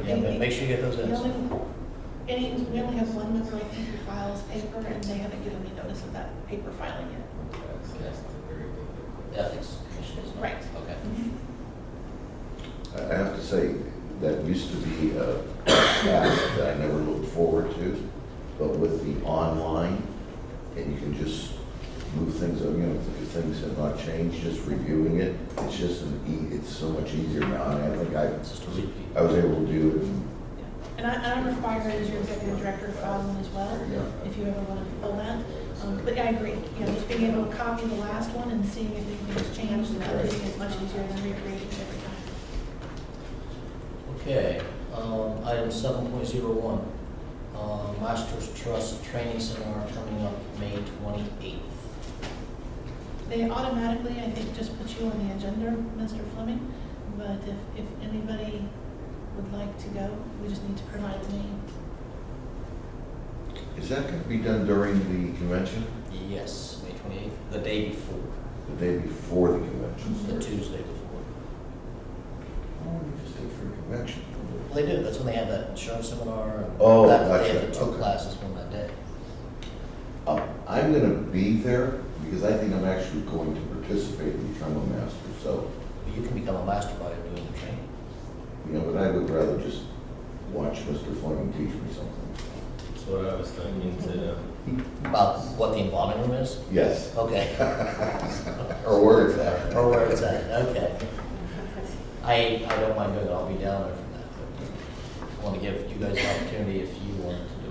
Yeah, but make sure you get those in. We only have one member, I think, who files paper, and they haven't given me notice of that paper filing yet. Ethics commission is not. Right. Okay. I have to say, that used to be a task that I never looked forward to, but with the online, and you can just move things, if things have not changed, just reviewing it, it's just it's so much easier now, and I think It's just a repeat. I was able to do it. And I'm required as your executive director to file one as well, Yeah. if you ever want to pull that. But I agree, just being able to copy the last one and seeing if anything's changed and editing is much easier than recreating it every time. Okay, item 7.01. Masters Trust Training Seminar coming up May 28th. They automatically, I think, just put you on the agenda, Mr. Fleming, but if anybody would like to go, we just need to provide the name. Is that going to be done during the convention? Yes, May 28th, the day before, The day before the convention the starts? Tuesday before. Oh, we just did for convention. They do, that's when they have that insurance seminar. And Oh, They gotcha. have the two Okay. classes on that day. I'm going to be there because I think I'm actually going to participate and become a master. So, You can become a master by doing the training. you know, but I would rather just watch Mr. Fleming teach me something. That's what I was thinking too. About what the embalming room is? Yes. Okay. Or where it's at. Or where it's at, okay. I don't mind doing it, I'll be down there for that, but I want to give you guys the opportunity if you wanted to do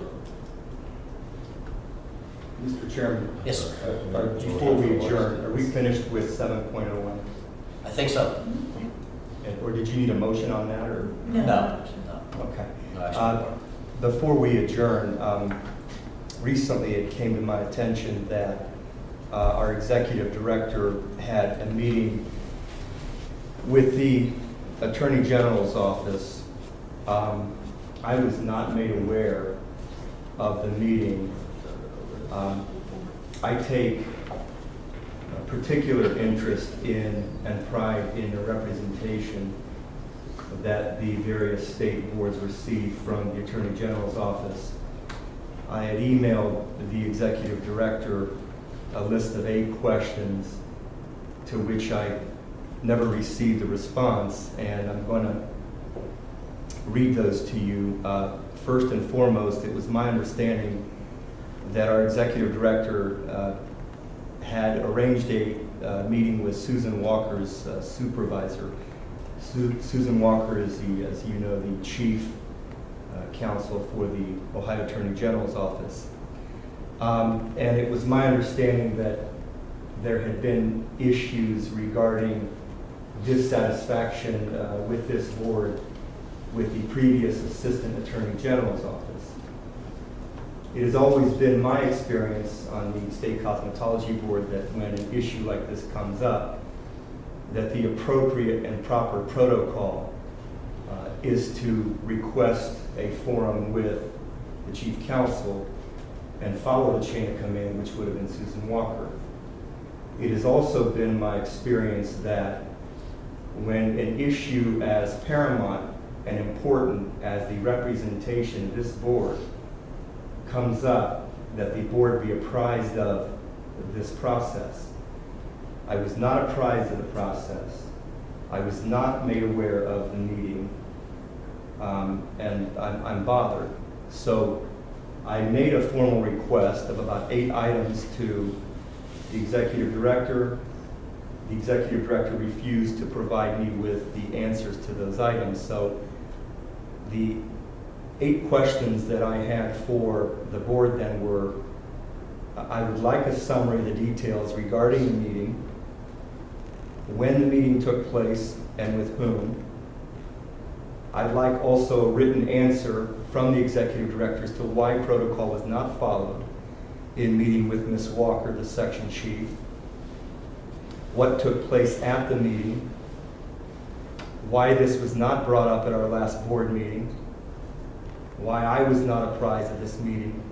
it. Mr. Chairman, Yes, sir. before we adjourn, are we finished with 7.01? I think so. Or did you need a motion on that, or? No. No, Okay. no, actually. Before we adjourn, recently it came to my attention that our executive director had a meeting with the Attorney General's office. I was not made aware of the meeting. I take a particular interest in and pride in the representation that the various state boards receive from the Attorney General's office. I had emailed the executive director a list of 8 questions to which I never received a response, and I'm going to read those to you. First and foremost, it was my understanding that our executive director had arranged a meeting with Susan Walker's supervisor. Susan Walker is the, as you know, the chief counsel for the Ohio Attorney General's office. And it was my understanding that there had been issues regarding dissatisfaction with this board with the previous Assistant Attorney General's office. It has always been my experience on the State Cosmetology Board that when an issue like this comes up, that the appropriate and proper protocol is to request a forum with the chief counsel and follow the chain of command, which would have been Susan Walker. It has also been my experience that when an issue as paramount and important as the representation of this board comes up, that the board be apprised of this process. I was not apprised of the process. I was not made aware of the meeting, and I'm bothered. So I made a formal request of about 8 items to the executive director. The executive director refused to provide me with the answers to those items. So the 8 questions that I had for the board then were, I would like a summary of the details regarding the meeting, when the meeting took place and with whom. I'd like also a written answer from the executive director as to why protocol was not followed in meeting with Ms. Walker, the section chief, what took place at the meeting, why this was not brought up at our last board meeting, why I was not apprised of this meeting,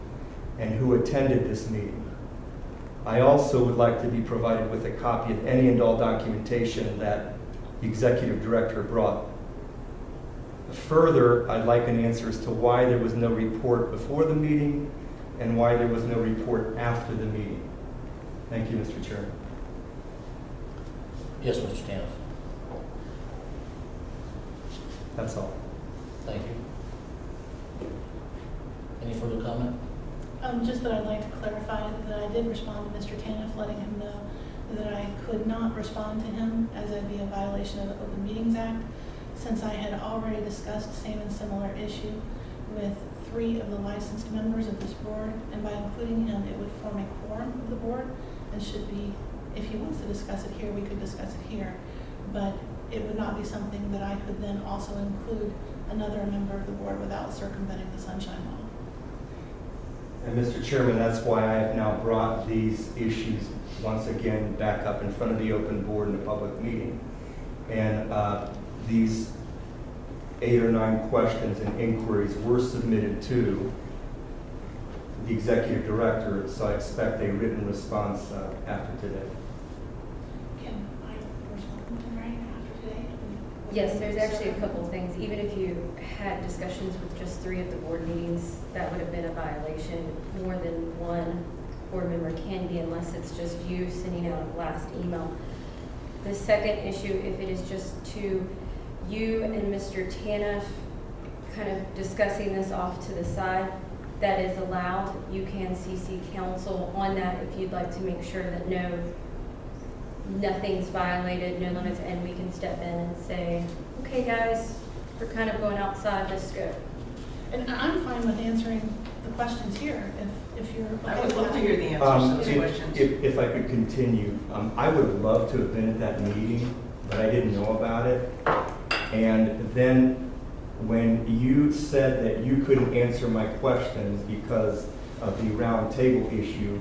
and who attended this meeting. I also would like to be provided with a copy of any and all documentation that the executive director brought. Further, I'd like an answer as to why there was no report before the meeting and why there was no report after the meeting. Thank you, Mr. Chairman. Yes, Mr. Stanoff. That's all. Thank you. Any further comment? Just that I'd like to clarify that I did respond to Mr. Taniff, letting him know that I could not respond to him as it'd be a violation of the Open Meetings Act, since I had already discussed same and similar issue with 3 of the licensed members of this board, and by including him, it would form a quorum of the board, and should be, if he wants to discuss it here, we could discuss it here, but it would not be something that I could then also include another member of the board without circumventing the Sunshine Law. And Mr. Chairman, that's why I have now brought these issues once again back up in front of the open board in a public meeting. And these 8 or 9 questions and inquiries were submitted to the executive director, so I expect a written response after today. Can I respond to right after today? Yes, there's actually a couple of things. Even if you had discussions with just 3 of the board meetings, that would have been a violation. More than one board member can be, unless it's just you sending out a blast email. The second issue, if it is just to you and Mr. Tanev kind of discussing this off to the side, that is allowed. You can CC counsel on that if you'd like to make sure that nothing's violated, no limits, and we can step in and say, okay guys, we're kind of going outside the scope. And I'm fine with answering the questions here, if you're. I would love to hear the answers to those questions. If I could continue, I would have loved to have been at that meeting, but I didn't know about it. And then when you said that you couldn't answer my questions because of the round table issue,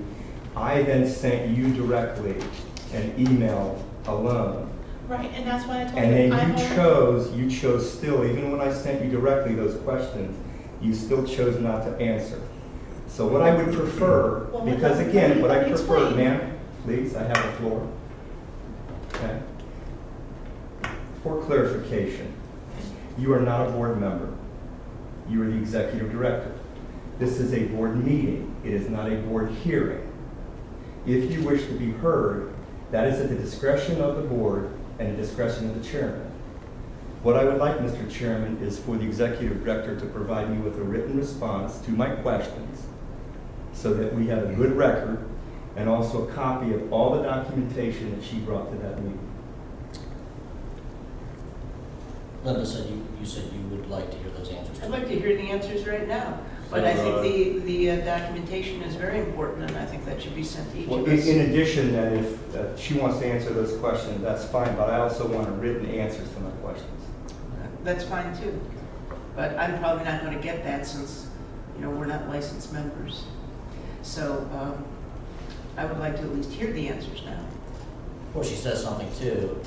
I then sent you directly an email alone. Right, and that's why I told you. And then you chose still, even when I sent you directly those questions, you still chose not to answer. So what I would prefer, Well, because let again, me what I prefer, explain. ma'am, please, I have the floor. Okay. For clarification, you are not a board member. You are the executive director. This is a board meeting. It is not a board hearing. If you wish to be heard, that is at the discretion of the board and the discretion of the chairman. What I would like, Mr. Chairman, is for the executive director to provide me with a written response to my questions so that we have a good record and also a copy of all the documentation that she brought to that meeting. Linda said you said you would like to hear those answers. I'd like to hear the answers right now, but I think the documentation is very important, and I think that should be sent to each Well, of us. in addition, then, if she wants to answer those questions, that's fine, but I also want written answers to my questions. That's fine too, but I'm probably not going to get that since, we're not licensed members. So I would like to at least hear the answers now. Well, she says something too,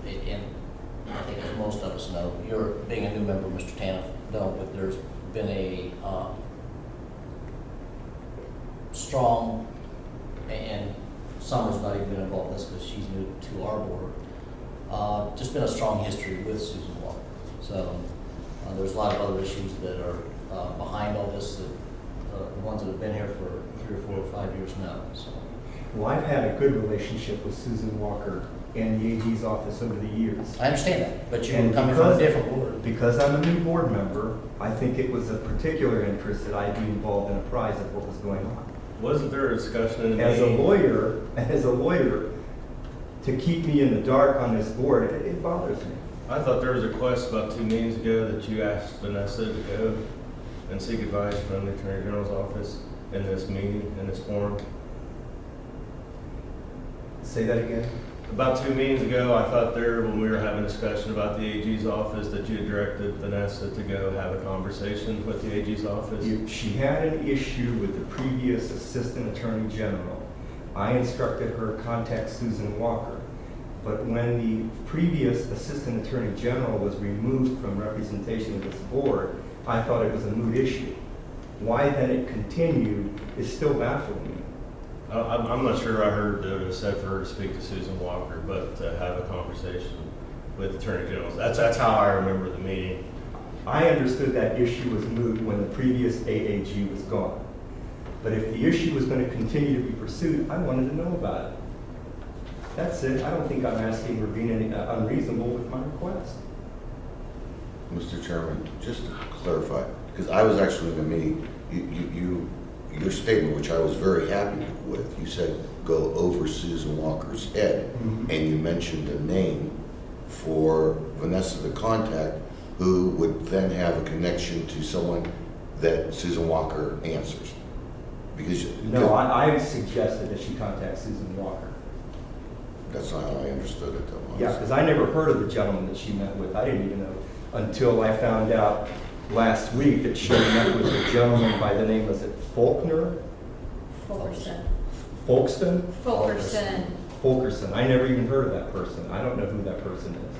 and I think as most of us know, you're being a new member, Mr. Tanev, no, but there's been a strong, and Summer's not even been involved in this because she's new to our board, just been a strong history with Susan Walker. So there's a lot of other issues that are behind all this, that the ones that have been here for 3 or 4 or 5 years now. So. Well, I've had a good relationship with Susan Walker and the AG's office over the years. I understand that, but you And were coming from a different board. Because I'm a new board member, I think it was of particular interest that I be involved and apprised of what was going on. Wasn't there a discussion in the As a meeting? lawyer, to keep me in the dark on this board, it bothers me. I thought there was a request about 2 meetings ago that you asked Vanessa to go and seek advice from the Attorney General's office in this meeting, in this forum. Say that again? About 2 meetings ago, I thought when we were having a discussion about the AG's office, that you had directed Vanessa to go have a conversation with the AG's office. If she had an issue with the previous Assistant Attorney General, I instructed her to contact Susan Walker. But when the previous Assistant Attorney General was removed from representation of this board, I thought it was a moot issue. Why then it continued is still baffling me. I'm not sure I heard that it was said for her to speak to Susan Walker, but to have a conversation with Attorney Generals. That's how I remember the meeting. I understood that issue was moot when the previous AAG was gone. But if the issue was going to continue to be pursued, I wanted to know about it. That's it. I don't think I'm asking or being any unreasonable with my request. Mr. Chairman, just to clarify, because I was actually in the meeting, your statement, which I was very happy with, you said go over Susan Walker's head, Mhm. and you mentioned a name for Vanessa to contact, who would then have a connection to someone that Susan Walker answers. Because No, I suggested that she contact Susan Walker. that's not how I understood it, though. Yeah, because I never heard of the gentleman that she met with. I didn't even know until I found out last week that she met with a gentleman by the name, is it Faulkner? Fulkerson. Folkston? Fulkerson. Fulkerson. I never even heard of that person. I don't know who that person is.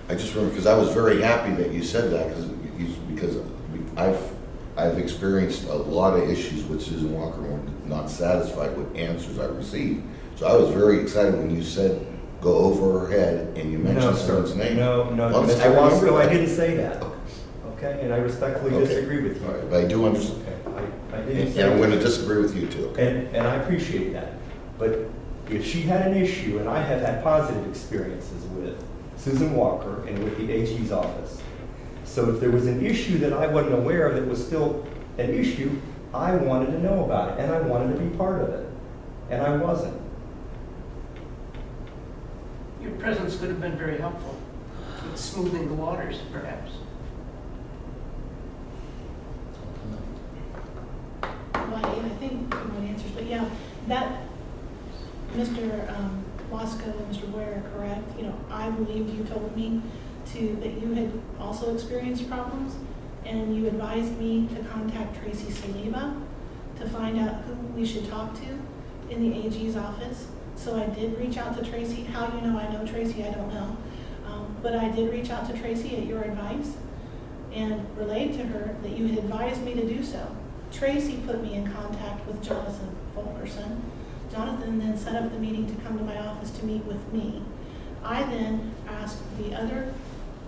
I just remember, because I was very happy that you said that, because I've experienced a lot of issues with Susan Walker and I'm not satisfied with answers I received. So I was very excited when you said, go over her head, and you No, mentioned sir. someone's name. No, Well, Mr. I remember Roscoe, I that. didn't say that. Okay, and I respectfully Okay. disagree with you. All right, but I do understand, Okay, I didn't and say I'm going to that. disagree with you too. And I appreciate that. But if she had an issue, and I have had positive experiences with Susan Walker and with the AG's office. So if there was an issue that I wasn't aware of that was still an issue, I wanted to know about it, and I wanted to be part of it. And I wasn't. Your presence could have been very helpful with smoothing the waters, perhaps. Well, yeah, I think everyone answers, but yeah, that, Mr. Wasco and Mr. Boyer are correct. You know, I believe you told me that you had also experienced problems, and you advised me to contact Tracy Saliba to find out who we should talk to in the AG's office. So I did reach out to Tracy. How you know I know Tracy, I don't know. But I did reach out to Tracy at your advice and relayed to her that you had advised me to do so. Tracy put me in contact with Jonathan Fulkerson. Jonathan then set up the meeting to come to my office to meet with me. I then asked the other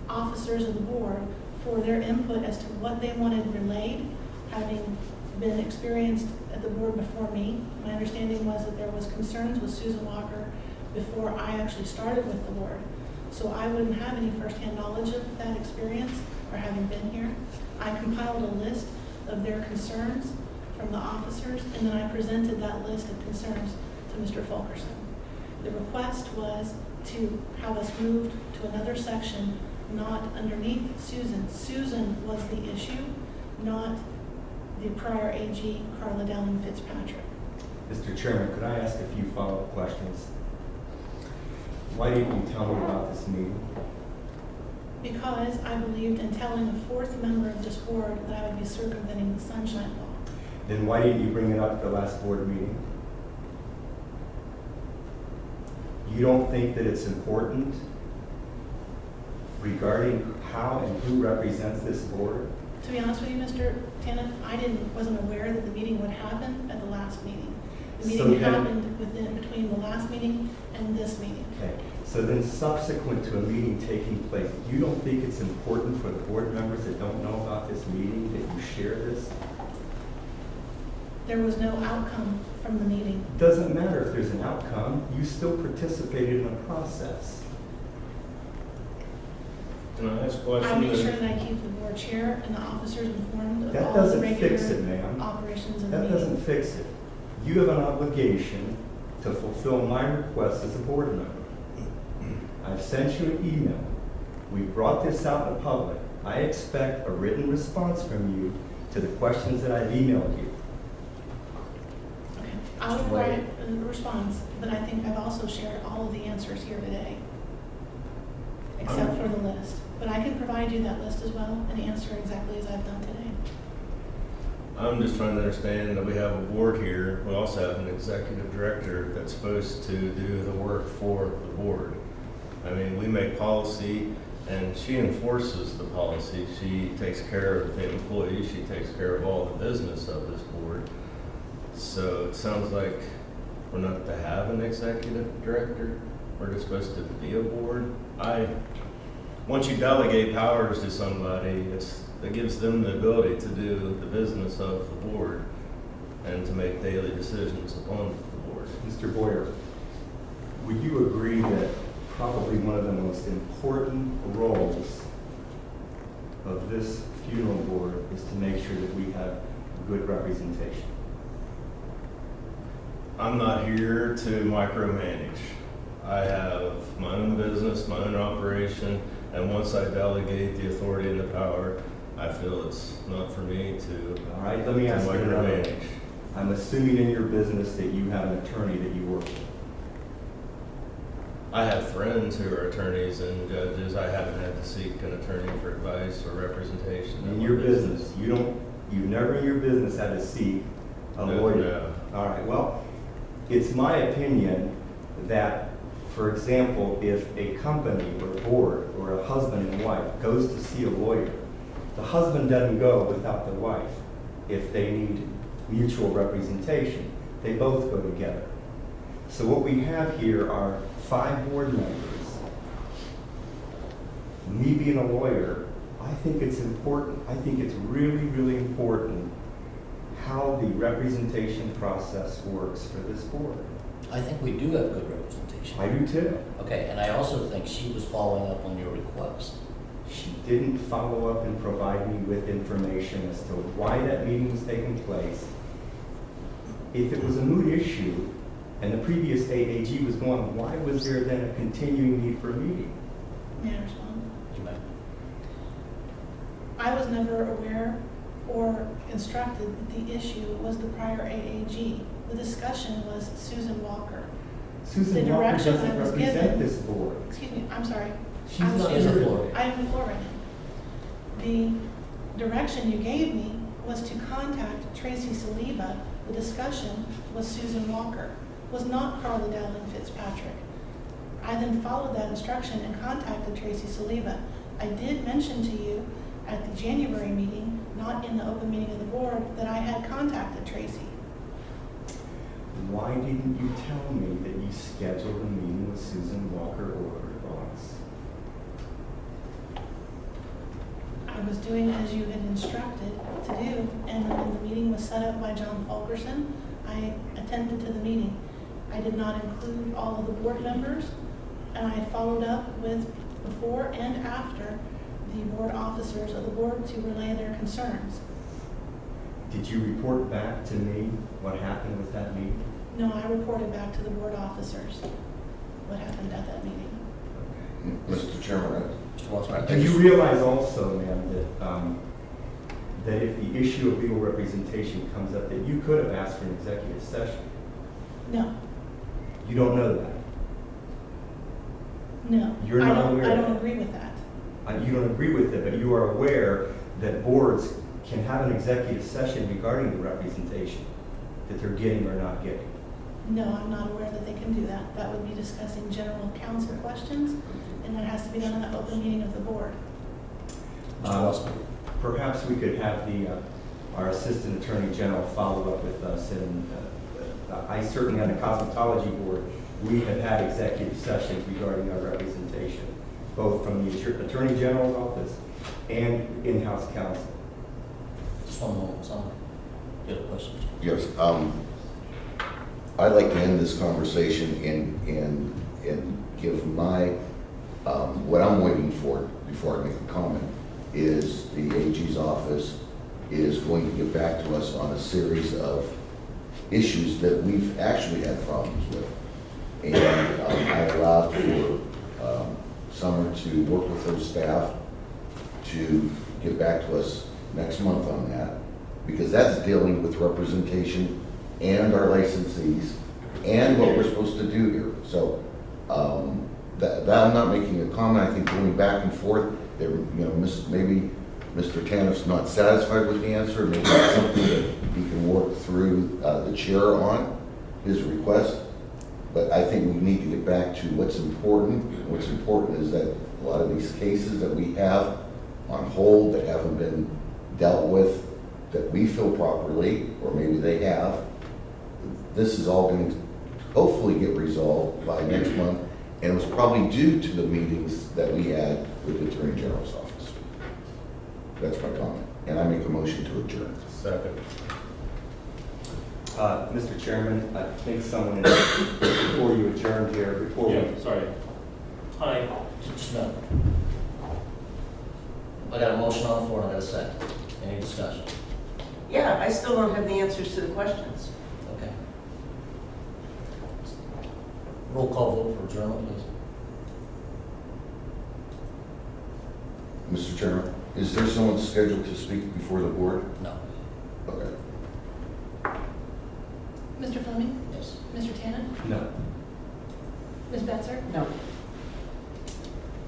officers of the board for their input as to what they wanted relayed, having been experienced at the board before me. My understanding was that there was concerns with Susan Walker before I actually started with the board. So I wouldn't have any firsthand knowledge of that experience or having been here. I compiled a list of their concerns from the officers, and then I presented that list of concerns to Mr. Fulkerson. The request was to have us moved to another section, not underneath Susan. Susan was the issue, not the prior AG, Carla Dowling Fitzpatrick. Mr. Chairman, could I ask a few follow-up questions? Why didn't you tell me about this meeting? Because I believed in telling a fourth member of this board that I would be circumventing the Sunshine Law. Then why didn't you bring it up at the last board meeting? You don't think that it's important regarding how and who represents this board? To be honest with you, Mr. Tanev, I wasn't aware that the meeting would happen at the last meeting. The So meeting then- happened between the last meeting and this meeting. Okay, so then subsequent to a meeting taking place, you don't think it's important for the board members that don't know about this meeting that you share this? There was no outcome from the meeting. Doesn't matter if there's an outcome, you still participated in the process. Can I ask a I question? make then? sure that I keep the board chair and the officers informed of That all the doesn't fix it, regular ma'am. operations of the That meeting. doesn't fix it. You have an obligation to fulfill my request as a board member. I've sent you an email. We've brought this out in the public. I expect a written response from you to the questions that I've emailed you. Okay, I will provide a response, but I think I've also shared all of the answers here today, except for the list. But I can provide you that list as well and answer exactly as I've done today. I'm just trying to understand that we have a board here. We also have an executive director that's supposed to do the work for the board. I mean, we make policy and she enforces the policy. She takes care of the employees. She takes care of all the business of this board. So it sounds like we're not to have an executive director. We're just supposed to be a board. Once you delegate powers to somebody, it gives them the ability to do the business of the board and to make daily decisions upon the board. Mr. Boyer, would you agree that probably one of the most important roles of this funeral board is to make sure that we have good representation? I'm not here to micromanage. I have my own business, my own operation, and once I delegate the authority and the power, I feel it's not for me to All right, let me ask you another. micromanage. I'm assuming in your business that you have an attorney that you work with. I have friends who are attorneys and judges. I haven't had to seek an attorney for advice or representation. In your business, you've never in your business had to seek a No, lawyer. no. All right, well, it's my opinion that, for example, if a company or board or a husband and wife goes to see a lawyer, the husband doesn't go without the wife if they need mutual representation. They both go together. So what we have here are 5 board members. Me being a lawyer, I think it's important. I think it's really, really important how the representation process works for this board. I think we do have good representation. I do too. Okay, and I also think she was following up on your request. She didn't follow up and provide me with information as to why that meeting was taking place. If it was a moot issue and the previous AAG was gone, why was there then a continuing need for a meeting? May I respond? You may. I was never aware or instructed that the issue was the prior AAG. The discussion was Susan Walker. Susan The Walker direction I doesn't was represent given- this board. Excuse me, I'm sorry. She's I was- not She has the here. floor. I have the floor right now. The direction you gave me was to contact Tracy Saliba. The discussion was Susan Walker, was not Carla Dowling Fitzpatrick. I then followed that instruction and contacted Tracy Saliba. I did mention to you at the January meeting, not in the open meeting of the board, that I had contacted Tracy. Why didn't you tell me that you scheduled a meeting with Susan Walker or her boss? I was doing as you had instructed to do, and when the meeting was set up by John Fulkerson, I attended to the meeting. I did not include all of the board members, and I followed up with before and after the board officers of the board to relay their concerns. Did you report back to me what happened with that meeting? No, I reported back to the board officers what happened at that meeting. Mr. Chairman, Mr. Walsh, Do you realize also, ma'am, that if the issue of legal representation comes up, that you could have asked for an executive session? No, You don't know that. no. You're not aware I of don't that. agree with that. You don't agree with it, but you are aware that boards can have an executive session regarding the representation that they're getting or not getting. No, I'm not aware that they can do that. That would be discussing general counsel questions, and that has to be done in the open meeting of the board. Mr. Walsh, Perhaps we could have our Assistant Attorney General follow up with us, and I certainly on the cosmetology board, we have had executive sessions regarding our representation, both from the Attorney General's office and in-house counsel. just one moment, someone, you have a question? yes, I'd like to end this conversation and give my, what I'm waiting for before I make a comment is the AG's office is going to get back to us on a series of issues that we've actually had problems with. And I allowed for Summer to work with her staff to get back to us next month on that, because that's dealing with representation and our licensees and what we're supposed to do here. So that I'm not making a comment. I think going back and forth, there, maybe Mr. Taniff's not satisfied with the answer. Maybe it's something that he can work through the chair on his request. But I think we need to get back to what's important. What's important is that a lot of these cases that we have on hold that haven't been dealt with, that we feel properly, or maybe they have, this is all going to hopefully get resolved by next month. And it was probably due to the meetings that we had with the Attorney General's office. That's my comment. And I make a motion to adjourn. Second. Mr. Chairman, I think someone, before you adjourned here, before we... Yeah, sorry. Hi. Just a minute. I got a motion on the floor, and I got a second. Any discussion? Yeah, I still don't have the answers to the questions. Okay. Roll call vote for adjournment, please. Mr. Chairman, is there someone scheduled to speak before the board? No. Okay. Mr. Fleming? Yes. Mr. Tannen? No. Ms. Betzer? No.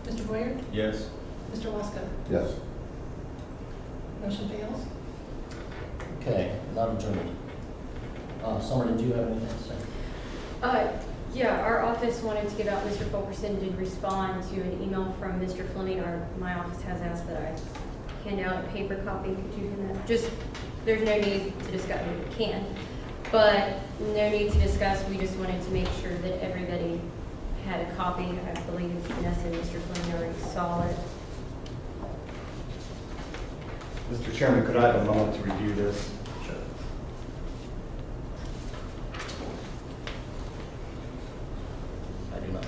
Mr. Boyer? Yes. Mr. Wesco? Yes. Motion fails. Okay, not adjourned. Summer, did you have anything to say? Yeah, our office wanted to give out, Mr. Fulkerson did respond to an email from Mr. Fleming. My office has asked that I hand out a paper copy. Could you do that? Just, there's no need to discuss, I mean, we can, but no need to discuss. We just wanted to make sure that everybody had a copy. I believe Vanessa and Mr. Fleming already saw it. Mr. Chairman, could I have a moment to review this? I do not.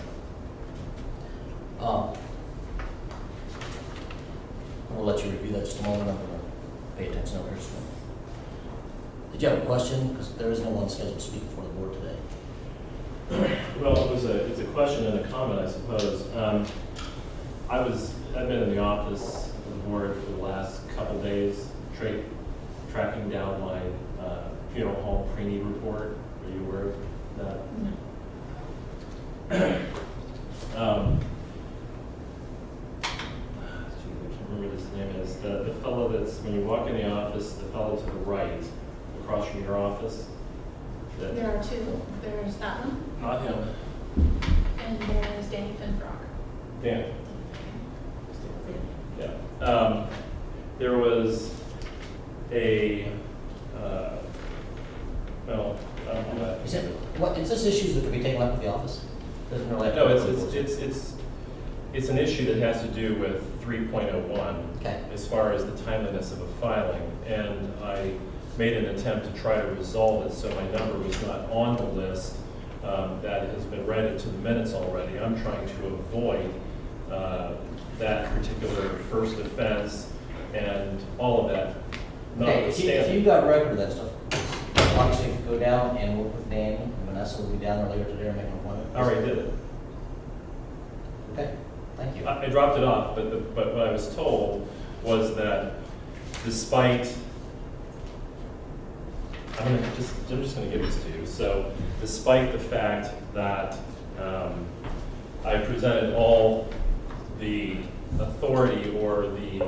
I'm gonna let you review that just a moment. I'm gonna pay attention over here. So. Did you have a question? Because there is no one scheduled to speak before the board today. Well, it's a question and a comment, I suppose. I've been in the office of the board for the last couple days, tracking down my funeral home pre-need report. Are you aware of that? I can't remember what his name is. The fellow that's, when you walk in the office, the fellow to the right, across from your office. There are two. There's that one, Not him. and there's Danny Finfrock. Dan. Yeah. There was a, Is it, what, is this issues that could be taken up with the office? Doesn't really have to no, go to the board. it's an issue that has to do with 3.01. Okay. As far as the timeliness of a filing, and I made an attempt to try to resolve it so my number was not on the list that has been read into the minutes already. I'm trying to avoid that particular first offense and all of that. Okay, if you got record of that stuff, obviously if you go down and work with Danny, and Vanessa will be down there later today and make an appointment. I already did it. Okay, thank you. I dropped it off, but what I was told was that despite, I'm just going to give this to you. So despite the fact that I presented all the authority or the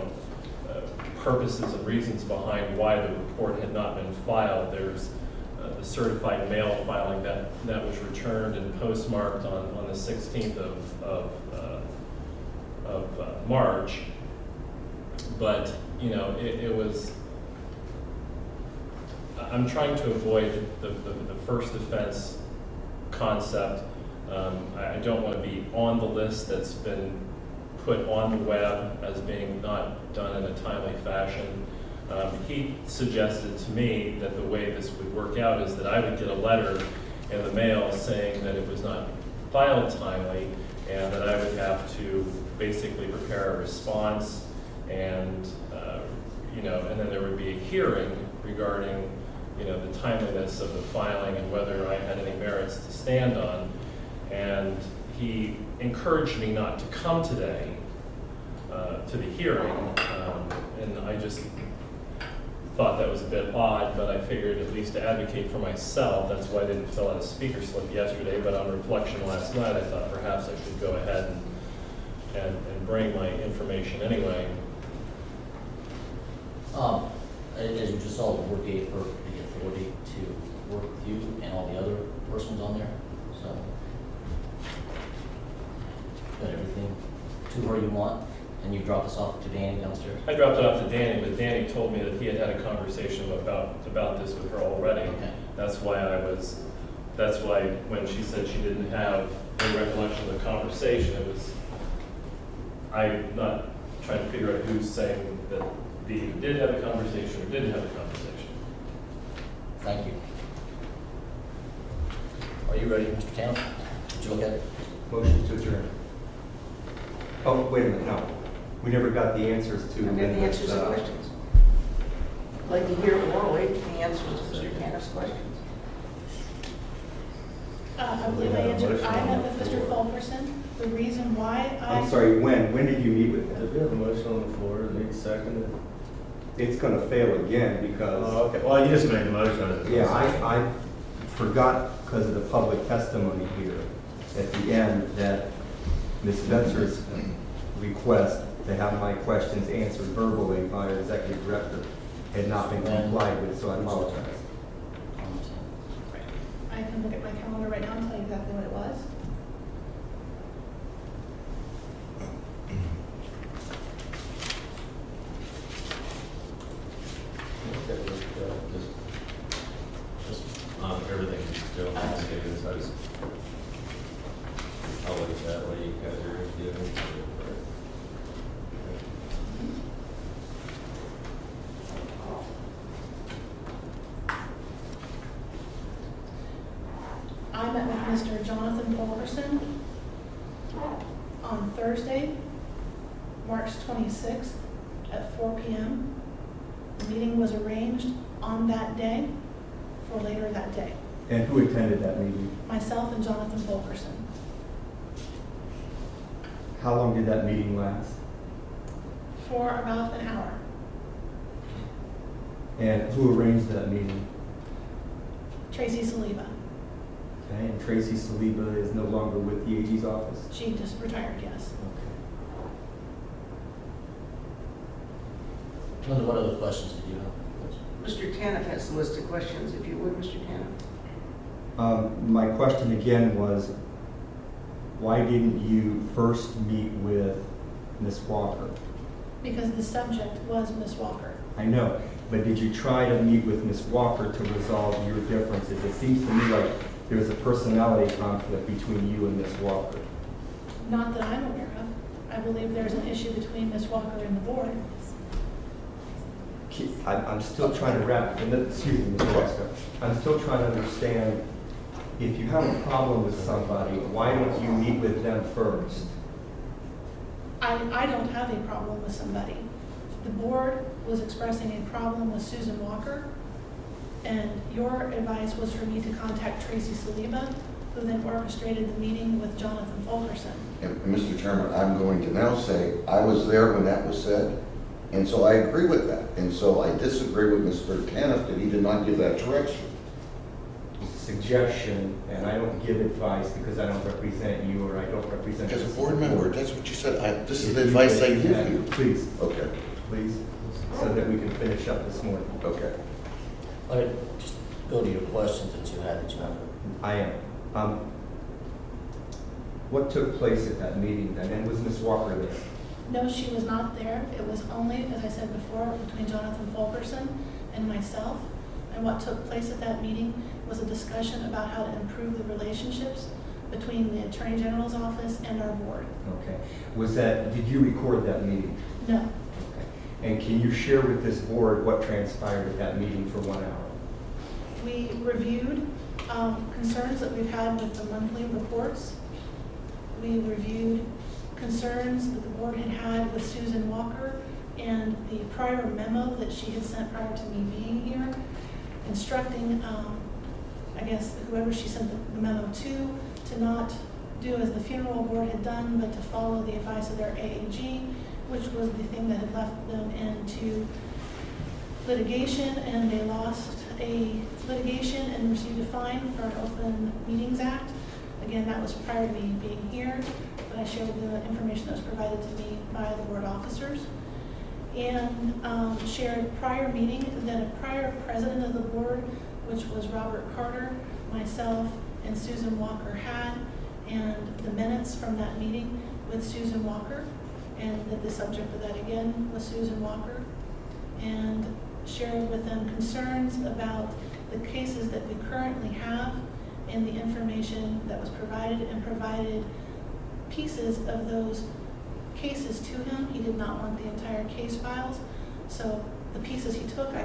purposes and reasons behind why the report had not been filed, there's the certified mail filing that was returned and postmarked on the 16th of March. But, you know, it was, I'm trying to avoid the first offense concept. I don't want to be on the list that's been put on the web as being not done in a timely fashion. He suggested to me that the way this would work out is that I would get a letter in the mail saying that it was not filed timely and that I would have to basically prepare a response and, you know, and then there would be a hearing regarding, you know, the timeliness of the filing and whether I had any merits to stand on. And he encouraged me not to come today to the hearing, and I just thought that was a bit odd, but I figured at least to advocate for myself, that's why I didn't fill out a speaker slip yesterday, but on reflection last night, I thought perhaps I should go ahead and bring my information anyway. As you just saw, the board gave her the authority to work with you and all the other persons on there, so. Got everything to her you want, and you dropped this off to Danny downstairs? I dropped it off to Danny, but Danny told me that he had had a conversation about this with her already. Okay. That's why when she said she didn't have any recollection of the conversation, I'm not trying to figure out who's saying that they did have a conversation or didn't have a conversation. Thank you. Are you ready, Mr. Town? Did you look at it? Motion to adjourn. Oh, wait a minute, no. We never got the answers to. I have the answers to questions. I'd like to hear orally the answers to Mr. Tanner's questions. I believe I answered, I met with Mr. Fulkerson. The reason why I'm sorry, when did you meet with Did him? we have a motion on the floor? Did he second it? It's gonna fail again because. Oh, okay. Well, you just made the motion. Yeah, I forgot because of the public testimony here at the end that Ms. Metzger's request to have my questions answered verbally by our executive director had not been complied with, so I apologize. I can look at my calendar right now and tell you exactly what it was. Everything is still on the schedule, so I'll look at that way you guys are doing. I met with Mr. Jonathan Fulkerson on Thursday, March 26th at 4 p.m. The meeting was arranged on that day for later that day. And who attended that meeting? Myself and Jonathan Fulkerson. How long did that meeting last? For about an hour. And who arranged that meeting? Tracy Saliba. Okay, and Tracy Saliba is no longer with the AG's office? She just retired, yes. Okay. Linda, what other questions did you have? Mr. Tanev has a list of questions, if you would, Mr. Tanev. My question again was, why didn't you first meet with Ms. Walker? Because the subject was Miss Walker. I know, but did you try to meet with Ms. Walker to resolve your differences? It seems to me like there's a personality conflict between you and Ms. Walker. Not that I'm aware of. I believe there's an issue between Miss Walker and the board. I'm still trying to wrap, excuse me, Mr. Wesco. I'm still trying to understand, if you have a problem with somebody, why don't you meet with them first? I don't have a problem with somebody. The board was expressing a problem with Susan Walker, and your advice was for me to contact Tracy Saliba, who then orchestrated the meeting with Jonathan Fulkerson. And Mr. Chairman, I'm going to now say, I was there when that was said, and so I agree with that. And so I disagree with Mr. Tanev that he did not give that direction. It's a suggestion, and I don't give advice because I don't represent you or I don't represent. As a the board member, that's what you said. This is the If advice I you- give you. Please, Okay, please, so that we can finish up this morning. okay. All right, just go to your questions that you had, I am. What took place at that meeting then, and was Ms. Walker there? No, she was not there. It was only, as I said before, between Jonathan Fulkerson and myself. And what took place at that meeting was a discussion about how to improve the relationships between the Attorney General's office and our board. Okay. Did you record that meeting? No. Okay. And can you share with this board what transpired at that meeting for 1 hour? We reviewed concerns that we've had with the monthly reports. We reviewed concerns that the board had had with Susan Walker and the prior memo that she had sent prior to me being here, instructing, I guess, whoever she sent the memo to not do as the funeral board had done, but to follow the advice of their AAG, which was the thing that had left them into litigation, and they lost a litigation and received a fine for an Open Meetings Act. Again, that was prior to me being here, but I shared the information that was provided to me by the board officers. And shared prior meeting that a prior president of the board, which was Robert Carter, myself, and Susan Walker had, and the minutes from that meeting with Susan Walker, and that the subject of that again was Susan Walker, and shared with them concerns about the cases that we currently have and the information that was provided, and provided pieces of those cases to him. He did not want the entire case files, so the pieces he took, I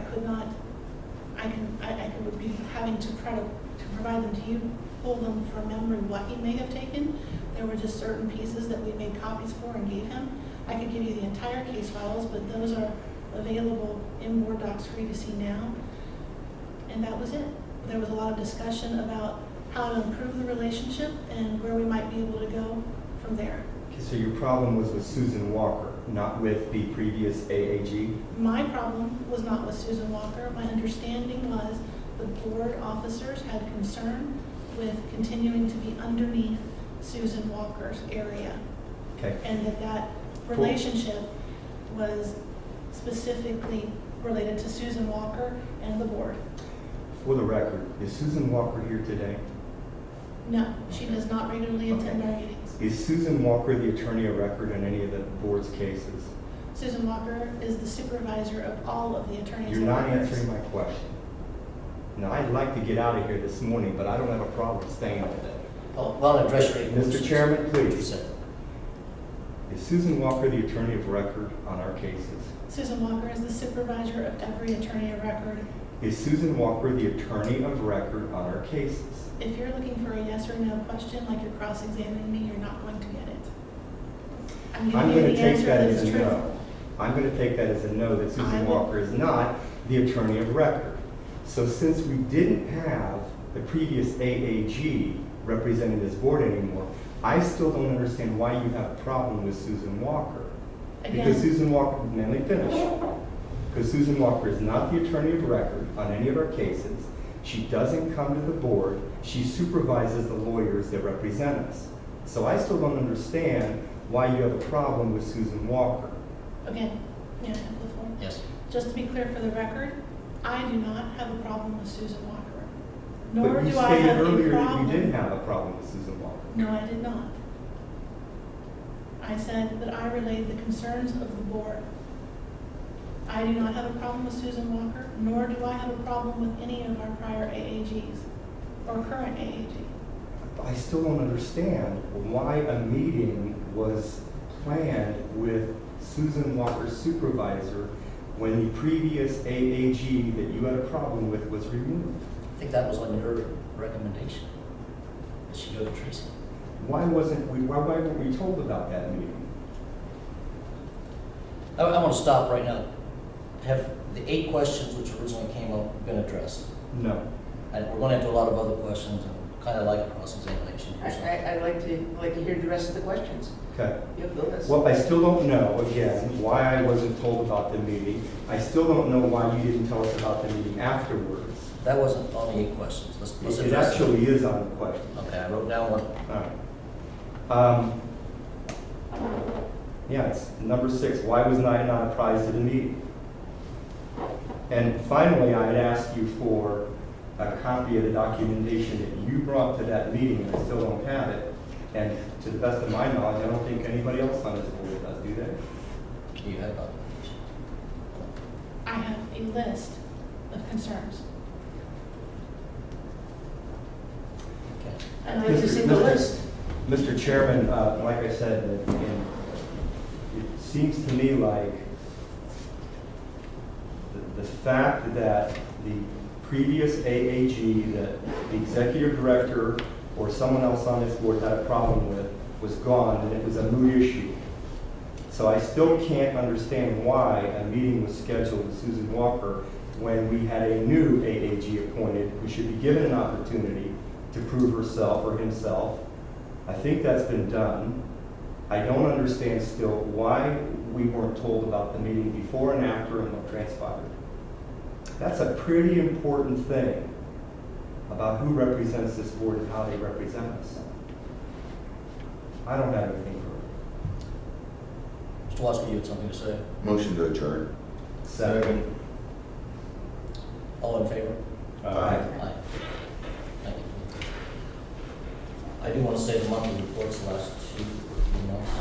would be having to try to provide them to you, pull them from memory what he may have taken. There were just certain pieces that we made copies for and gave him. I could give you the entire case files, but those are available in Word docs for you to see now. And that was it. There was a lot of discussion about how to improve the relationship and where we might be able to go from there. Okay, so your problem was with Susan Walker, not with the previous AAG? My problem was not with Susan Walker. My understanding was the board officers had concern with continuing to be underneath Susan Walker's area. Okay. And that relationship was specifically related to Susan Walker and the board. For the record, is Susan Walker here today? No, she does not regularly attend Okay. our meetings. Is Susan Walker the attorney of record in any of the board's cases? Susan Walker is the supervisor of all of the attorneys. You're of not records. answering my question. Now, I'd like to get out of here this morning, but I don't have a problem staying all day. Well, address your Mr. Chairman, please. You said. Is Susan Walker the attorney of record on our cases? Susan Walker is the supervisor of every attorney of record. Is Susan Walker the attorney of record on our cases? If you're looking for a yes or no question, like you're cross-examining me, you're not going to get it. I'm I'm giving going you to the take answer that that as is a truthful. no. I'm going to take that as a no, that I Susan would- Walker is not the attorney of record. So since we didn't have the previous AAG representing this board anymore, I still don't understand why you have a problem with Susan Walker. Because Again, Susan Walker, let me finish. Because Susan Walker is not the attorney of record on any of our cases. She doesn't come to the board. She supervises the lawyers that represent us. So I still don't understand why you have a problem with Susan Walker. again, may I have the floor? Yes. Just to be clear for the record, I do not have a problem with Susan Walker. Nor But you do I stated have a earlier that problem. you didn't have a problem with Susan Walker. No, I did not. I said that I relayed the concerns of the board. I do not have a problem with Susan Walker, nor do I have a problem with any of our prior AAGs or current AAG. I still don't understand why a meeting was planned with Susan Walker's supervisor when the previous AAG that you had a problem with was removed. I think that was on your recommendation. That she go to Tracy. Why weren't we told about that meeting? I want to stop right now. Have the 8 questions which originally came up been addressed? No. And we're going into a lot of other questions and kind of like cross-examination. I'd like to hear the rest of the questions. Okay. You have the list. Well, I still don't know, again, why I wasn't told about the meeting. I still don't know why you didn't tell us about the meeting afterwards. That wasn't on the 8 questions. Let's It address them. actually is on the question. Okay, I wrote down one. All right. Yeah, it's number 6, why was I not apprised of the meeting? And finally, I had asked you for a copy of the documentation that you brought to that meeting, and I still don't have it. And to the best of my knowledge, I don't think anybody else on this board does, do they? Do you have documentation? I have a list of concerns. Okay. And I I'd like to see the list. Mr. Chairman, like I said, it seems to me like the fact that the previous AAG that the executive director or someone else on this board had a problem with was gone, and it was a moot issue. So I still can't understand why a meeting was scheduled with Susan Walker when we had a new AAG appointed who should be given an opportunity to prove herself or himself. I think that's been done. I don't understand still why we weren't told about the meeting before and after and what transpired. That's a pretty important thing about who represents this board and how they represent us. I don't have anything further. Mr. Watsky, you had something to say? Motion to adjourn. Second. All in favor? Aye. Aye. Thank you. I do want to say the monthly reports the last 2 or 3 months.